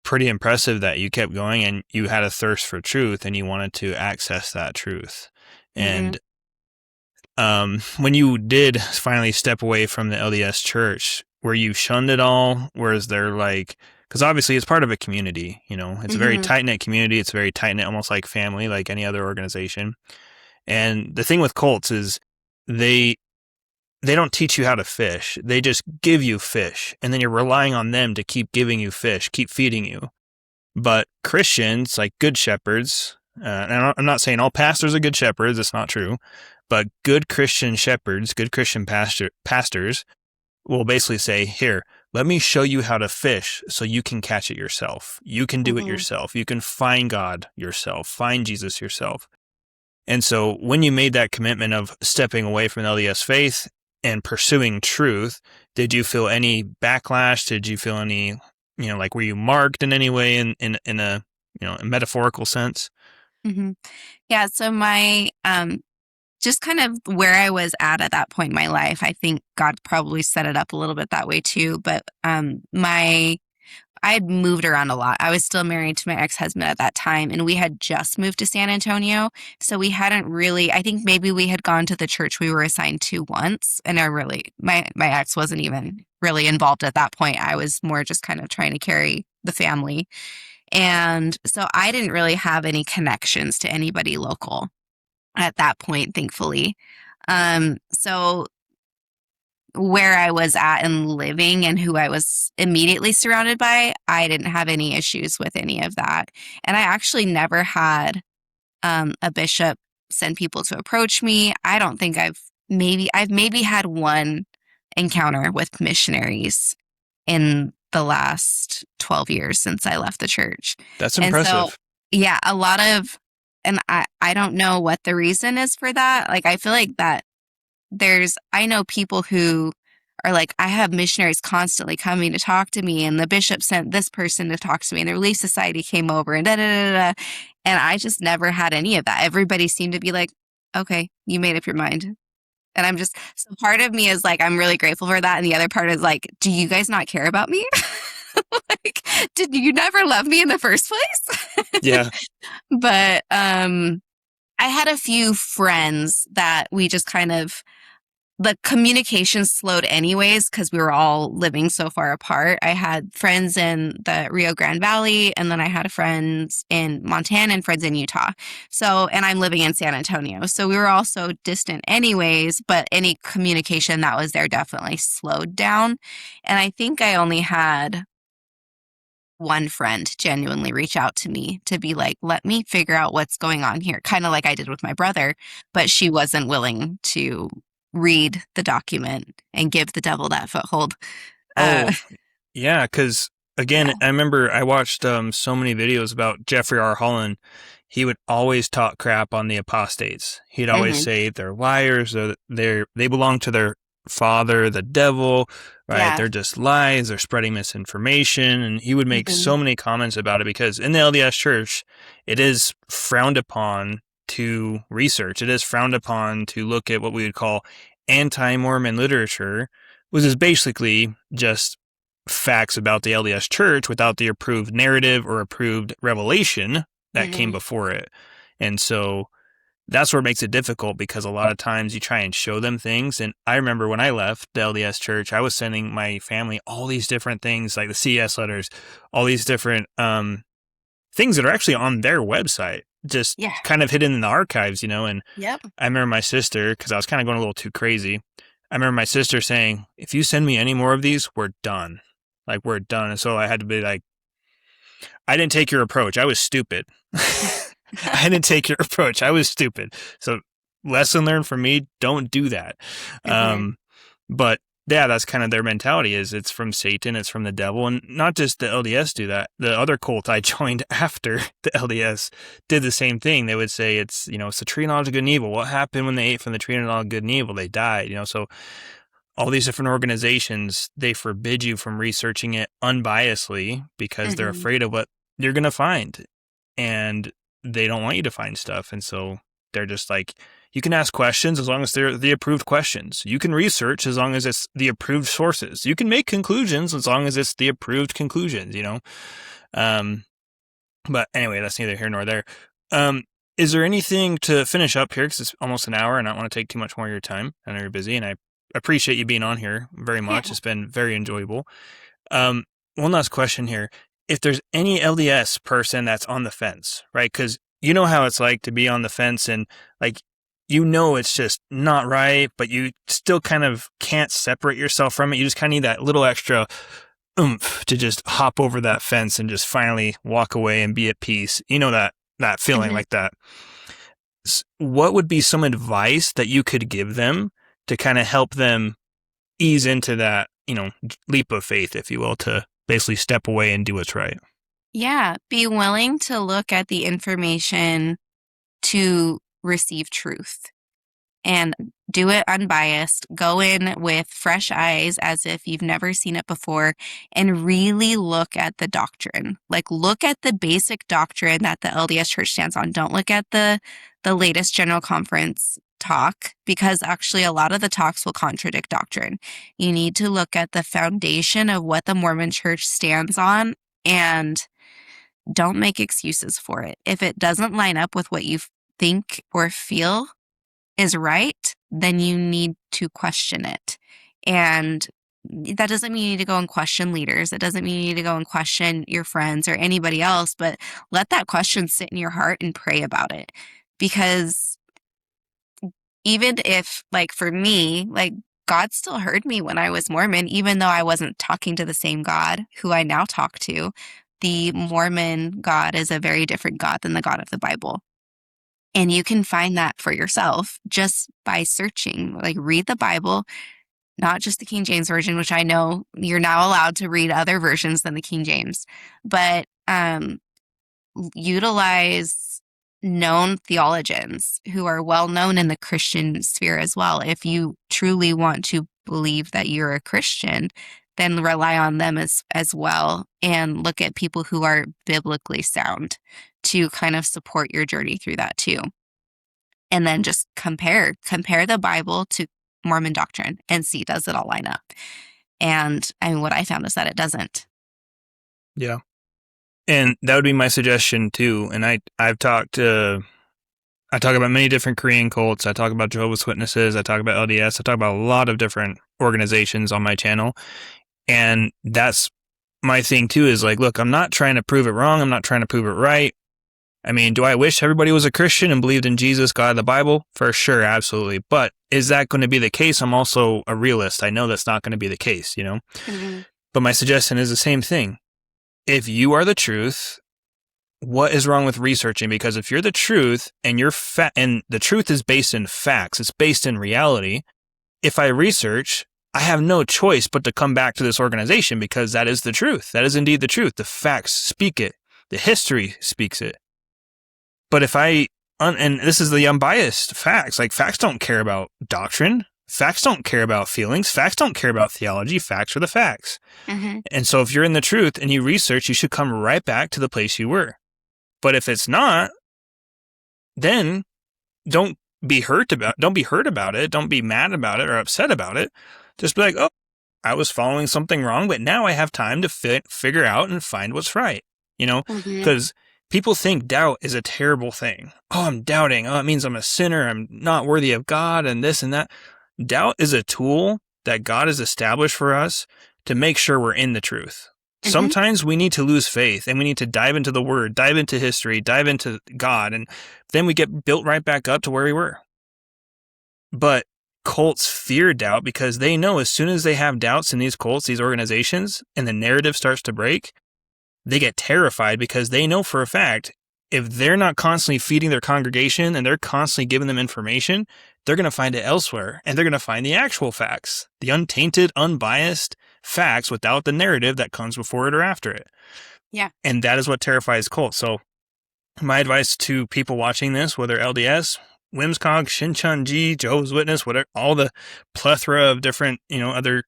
pretty impressive that you kept going and you had a thirst for truth and you wanted to access that truth. And when you did finally step away from the LDS church, were you shunned at all? Was there like, because obviously it's part of a community, you know, it's a very tight-knit community. It's very tight-knit, almost like family, like any other organization. And the thing with cults is they don't teach you how to fish. They just give you fish. And then you're relying on them to keep giving you fish, keep feeding you. But Christians, like good shepherds, and I'm not saying all pastors are good shepherds. It's not true. But good Christian shepherds, good Christian pastors will basically say, here, let me show you how to fish so you can catch it yourself. You can do it Mm-hmm. yourself. You can find God yourself, find Jesus yourself. And so when you made that commitment of stepping away from the LDS faith and pursuing truth, did you feel any backlash? Did you feel any, like were you marked in any way in a, a metaphorical sense? Mm-hmm. Yeah. So my, just kind of where I was at that point in my life, I think God probably set it up a little bit that way too. But I had moved around a lot. I was still married to my ex-husband at that time, and we had just moved to San Antonio. So we hadn't really, I think maybe we had gone to the church we were assigned to once. And my ex wasn't even really involved at that point. I was more just kind of trying to carry the family. And so I didn't really have any connections to anybody local at that point, thankfully. So where I was at and living and who I was immediately surrounded by, I didn't have any issues with any of that. And I actually never had a bishop send people to approach me. I don't think I've maybe had one encounter with missionaries in the last 12 years since I left the church. That's And so, impressive. yeah, a lot of, and I don't know what the reason is for that. Like, I feel like that I know people who are like, I have missionaries constantly coming to talk to me, and the bishop sent this person to talk to me, and the Relief Society came over, and da da da da. And I just never had any of that. Everybody seemed to be like, okay, you made up your mind. And so part of me is like, I'm really grateful for that. And the other part is like, do you guys not care about me? Like, did you never love me in the first place? Yeah. But I had a few friends that we just kind of, the communication slowed anyways because we were all living so far apart. I had friends in the Rio Grande Valley, and then I had friends in Montana and friends in Utah. So, and I'm living in San Antonio. So we were all so distant anyways, but any communication that was there definitely slowed down. And I think I only had one friend genuinely reach out to me to be like, let me figure out what's going on here, kind of like I did with my brother, but she wasn't willing to read the document and give the devil that foothold. Oh, yeah, because again, Yeah. I remember I watched so many videos about Jeffrey R. Holland. He would always talk crap on the apostates. He'd always Hmm. say they're liars, or they belong to their father, the devil, right? Yeah. They're just lies. They're spreading misinformation, and he would make Hmm. so many comments about it because in the LDS Church, it is frowned upon to research. It is frowned upon to look at what we would call anti-Mormon literature, which is basically just facts about the LDS Church without the approved narrative or approved revelation that came Hmm. before it. And so that's where it makes it difficult because a lot of times you try and show them things. And I remember when I left the LDS Church, I was sending my family all these different things like the CS letters, all these different things that are actually on their website, just Yeah. kind of hidden in the archives, and Yep. I remember my sister, because I was kind of going a little too crazy. I remember my sister saying, if you send me any more of these, we're done. Like, we're done. And so I had to be like, I didn't take your approach. I was stupid. I didn't take your approach. I was stupid. So lesson learned from me, don't do that. Hmm. But yeah, that's kind of their mentality is it's from Satan, it's from the devil. And not just the LDS do that. The other cult I joined after the LDS did the same thing. They would say it's the tree of knowledge of good and evil. What happened when they ate from the tree of knowledge of good and evil? They died, so all these different organizations, they forbid you from researching it unbiasedly because they're Hmm. afraid of what you're going to find. And they don't want you to find stuff. And so they're just like, you can ask questions as long as they're the approved questions. You can research as long as it's the approved sources. You can make conclusions as long as it's the approved conclusions. Um, but anyway, that's neither here nor there. Is there anything to finish up here? Because it's almost an hour and I don't want to take too much more of your time. I know you're busy and I appreciate you being on here very much. Yeah. It's been very enjoyable. Um, One last question here. If there's any LDS person that's on the fence, right? Because you know how it's like to be on the fence and like, it's just not right, but you still kind of can't separate yourself from it. You just kind of need that little extra oomph to just hop over that fence and just finally walk away and be at peace. You know that feeling Hmm. like that. What would be some advice that you could give them to kind of help them ease into that leap of faith, if you will, to basically step away and do what's right. Yeah, be willing to look at the information to receive truth and do it unbiased. Go in with fresh eyes as if you've never seen it before and really look at the doctrine. Like, look at the basic doctrine that the LDS Church stands on. Don't look at the latest General Conference talk, because actually a lot of the talks will contradict doctrine. You need to look at the foundation of what the Mormon Church stands on and don't make excuses for it. If it doesn't line up with what you think or feel is right, then you need to question it. And that doesn't mean you need to go and question leaders. It doesn't mean you need to go and question your friends or anybody else, but let that question sit in your heart and pray about it. Because even if, like, for me, like, God still heard me when I was Mormon, even though I wasn't talking to the same God who I now talk to. The Mormon God is a very different God than the God of the Bible. And you can find that for yourself just by searching. Like, read the Bible, not just the King James Version, which I know you're now allowed to read other versions than the King James, but utilize known theologians who are well known in the Christian sphere as well. If you truly want to believe that you're a Christian, then rely on them as well, and look at people who are biblically sound to kind of support your journey through that too. And then just compare the Bible to Mormon doctrine and see, does it all line up? And I mean, what I found is that it doesn't. Yeah. And that would be my suggestion too. And I talk about many different Korean cults. I talk about Jehovah's Witnesses. I talk about LDS. I talk about a lot of different organizations on my channel. And that's my thing too, is like, look, I'm not trying to prove it wrong. I'm not trying to prove it right. I mean, do I wish everybody was a Christian and believed in Jesus, God, the Bible? For sure, absolutely. But is that going to be the case? I'm also a realist. I know that's not going to be the case, Mm-hmm. But my suggestion is the same thing. If you are the truth, what is wrong with researching? Because if you're the truth and and the truth is based in facts, it's based in reality. If I research, I have no choice but to come back to this organization, because that is the truth. That is indeed the truth. The facts speak it. The history speaks it. But if and this is the unbiased facts, like, facts don't care about doctrine. Facts don't care about feelings. Facts don't care about theology. Facts are the facts. Mm-hmm. And so if you're in the truth and you research, you should come right back to the place you were. But if it's not, then don't be hurt about it. Don't be mad about it or upset about it. Just be like, oh, I was following something wrong, but now I have time to figure out and find what's right. Because people think doubt is a terrible thing. Oh, I'm doubting. Oh, it means I'm a sinner. I'm not worthy of God and this and that. Doubt is a tool that God has established for us to make sure we're in the truth. Mm-hmm. Sometimes we need to lose faith and we need to dive into the Word, dive into history, dive into God, and then we get built right back up to where we were. But cults fear doubt because they know as soon as they have doubts in these cults, these organizations, and the narrative starts to break, they get terrified because they know for a fact if they're not constantly feeding their congregation and they're constantly giving them information, they're going to find it elsewhere, and they're going to find the actual facts, the untainted, unbiased facts without the narrative that comes before it or after it. Yeah. And that is what terrifies cults. So my advice to people watching this, whether LDS, Whimscog, Shincheonji, Jehovah's Witness, whatever, all the plethora of different, other,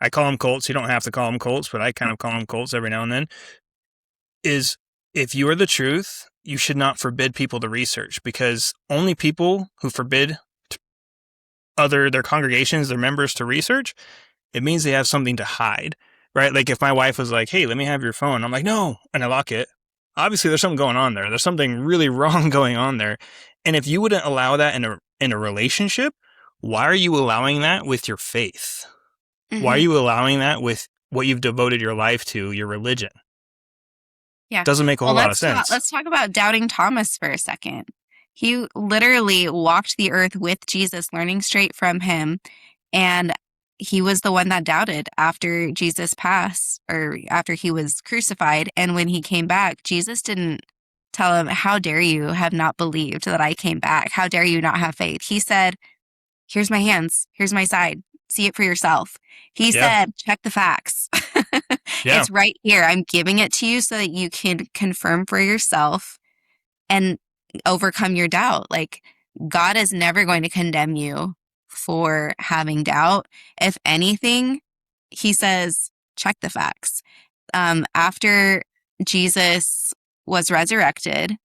I call them cults. You don't have to call them cults, but I kind of call them cults every now and then, is if you are the truth, you should not forbid people to research, because only people who forbid their congregations, their members to research, it means they have something to hide, right? Like if my wife was like, hey, let me have your phone. I'm like, no, and I lock it. Obviously there's something going on there. There's something really wrong going on there. And if you wouldn't allow that in a relationship, why are you allowing that with your faith? Mm-hmm. Why are you allowing that with what you've devoted your life to, your religion? Yeah. Doesn't make a whole lot of sense. Let's talk about doubting Thomas for a second. He literally walked the earth with Jesus, learning straight from him. And he was the one that doubted after Jesus passed, or after he was crucified. And when he came back, Jesus didn't tell him, how dare you have not believed that I came back? How dare you not have faith? He said, here's my hands, here's my side. see it for yourself. He said, check the facts. Yeah. It's right here. I'm giving it to you so that you can confirm for yourself and overcome your doubt. Like, God is never going to condemn you for having doubt. If anything, he says, check the facts. After Jesus was resurrected,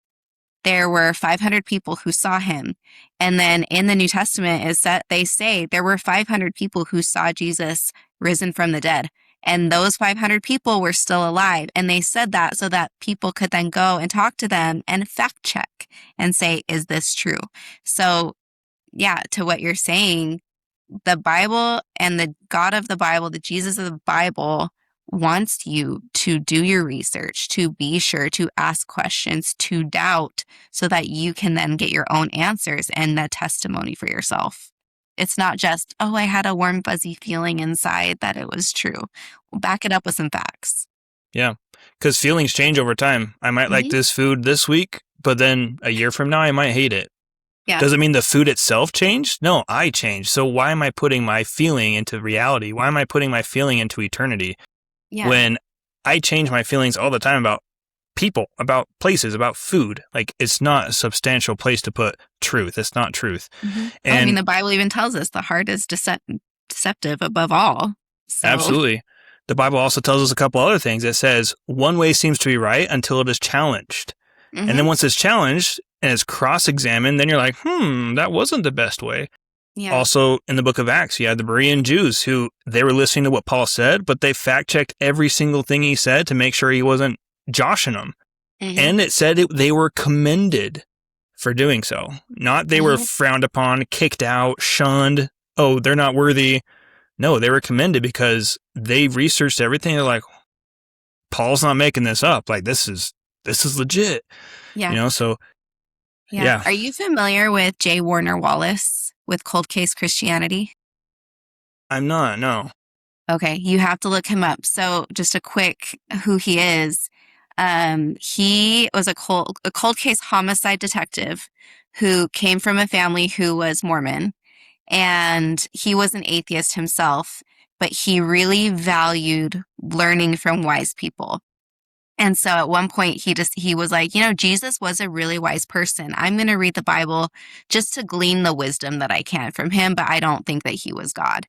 there were 500 people who saw him. And then in the New Testament is that they say there were 500 people who saw Jesus risen from the dead. And those 500 people were still alive. And they said that so that people could then go and talk to them and fact check and say, is this true? So yeah, to what you're saying, the Bible and the God of the Bible, the Jesus of the Bible wants you to do your research, to be sure to ask questions, to doubt, so that you can then get your own answers and the testimony for yourself. It's not just, oh, I had a warm, fuzzy feeling inside that it was true. We'll back it up with some facts. Yeah, because feelings change over time. I might like this food this week, but then a year from now, I might hate it. Yeah. Does it mean the food itself changed? No, I changed. So why am I putting my feeling into reality? Why am I putting my feeling into eternity? Yeah. When I change my feelings all the time about people, about places, about food, like it's not a substantial place to put truth. It's not truth. And I mean, the Bible even tells us the heart is deceptive above all. So. Absolutely. The Bible also tells us a couple other things. It says one way seems to be right until it is challenged. And then once it's challenged and it's cross-examined, then you're like, that wasn't the best way. Yeah. Also, in the book of Acts, you had the Berean Jews who they were listening to what Paul said, but they fact-checked every single thing he said to make sure he wasn't joshing them. And it said they were commended for doing so. Not they were frowned upon, kicked out, shunned. Oh, they're not worthy. No, they were commended because they researched everything. They're like, Paul's not making this up. Like, this is legit. Yeah. You know, so, yeah. Are you familiar with J. Warner Wallace with Cold Case Christianity? I'm not, no. Okay, you have to look him up. So just a quick who he is. He was a cold case homicide detective who came from a family who was Mormon, and he was an atheist himself, but he really valued learning from wise people. And so at one point he was like, Jesus was a really wise person. I'm going to read the Bible just to glean the wisdom that I can from him, but I don't think that he was God.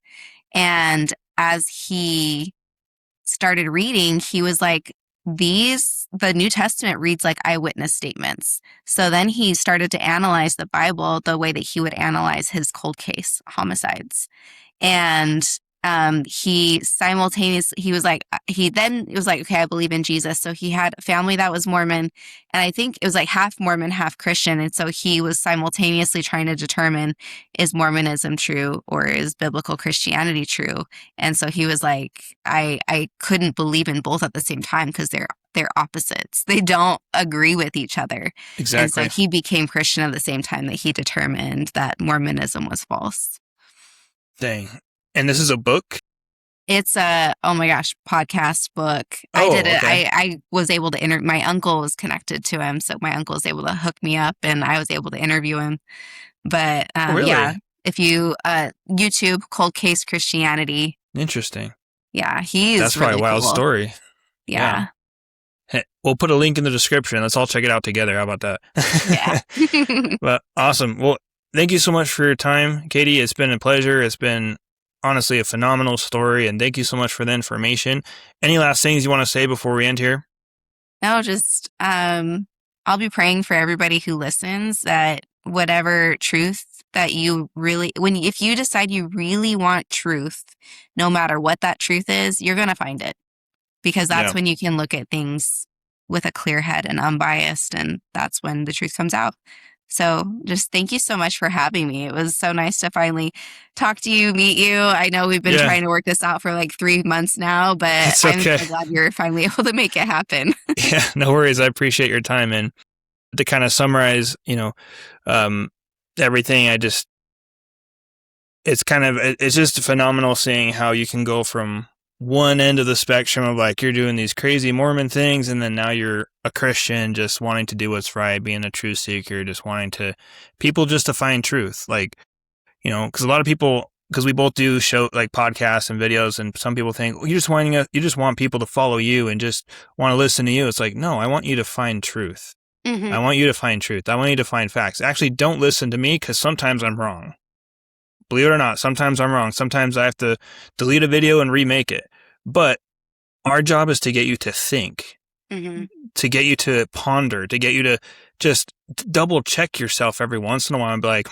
And as he started reading, he was like, the New Testament reads like eyewitness statements. So then he started to analyze the Bible the way that he would analyze his cold case homicides. And he was like, okay, I believe in Jesus. So he had a family that was Mormon, and I think it was like half Mormon, half Christian. And so he was simultaneously trying to determine, is Mormonism true or is biblical Christianity true? And so he was like, I couldn't believe in both at the same time because they're opposites. They don't agree with each other. Exactly. And so he became Christian at the same time that he determined that Mormonism was false. Dang. And this is a book? It's a, oh my gosh, podcast book. Oh, I did it. okay. I was able to my uncle was connected to him. So my uncle was able to hook me up and I was able to interview him. But really? Yeah, if you YouTube Cold Case Christianity. Interesting. Yeah, he's That's probably really a wild cool. story. Yeah. Hey, we'll put a link in the description. Let's all check it out together. How about that? Yeah. But awesome. Well, thank you so much for your time, Katie. It's been a pleasure. It's been honestly a phenomenal story, and thank you so much for the information. Any last things you want to say before we end here? No, just I'll be praying for everybody who listens that whatever truth that you really, if you decide you really want truth, no matter what that truth is, you're going to find it, because that's when you can look at things with a clear head and unbiased, and that's when the truth comes out. So just thank you so much for having me. It was so nice to finally talk to you, meet you. I know we've been trying to work this out for like 3 months now, but I'm so glad you're finally able to make it happen. Yeah, no worries. I appreciate your time. And to kind of summarize, everything, it's just phenomenal seeing how you can go from one end of the spectrum of like, you're doing these crazy Mormon things, and then now you're a Christian just wanting to do what's right, being a truth seeker, just wanting to find truth. Like, because a lot of people, because we both do show like podcasts and videos, and some people think, well, you just want people to follow you and just want to listen to you. It's like, no, I want you to find truth. Mm-hmm. I want you to find truth. I want you to find facts. Actually, don't listen to me because sometimes I'm wrong. Believe it or not, sometimes I'm wrong. Sometimes I have to delete a video and remake it. But our job is to get you to think, to get you to ponder, to get you to just double check yourself every once in a while and be like,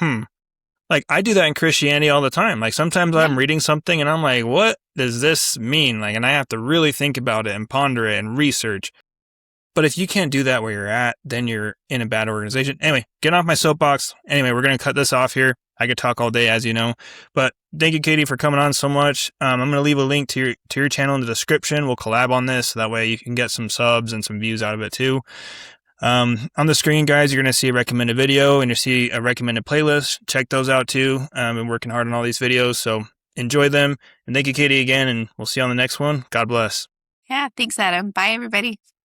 Like, I do that in Christianity all the time. Like, sometimes I'm reading something and I'm like, what does this mean? Like, and I have to really think about it and ponder it and research. But if you can't do that where you're at, then you're in a bad organization. Anyway, get off my soapbox. Anyway, we're going to cut this off here. I could talk all day, as you know. But thank you, Katie, for coming on so much. I'm going to leave a link to your channel in the description. We'll collab on this. So that way you can get some subs and some views out of it, too. On the screen, guys, you're going to see a recommended video and you see a recommended playlist. Check those out, too. I'm working hard on all these videos. So enjoy them. And thank you, Katie, again. And we'll see you on the next one. God bless. Yeah, thanks, Adam. Bye, everybody.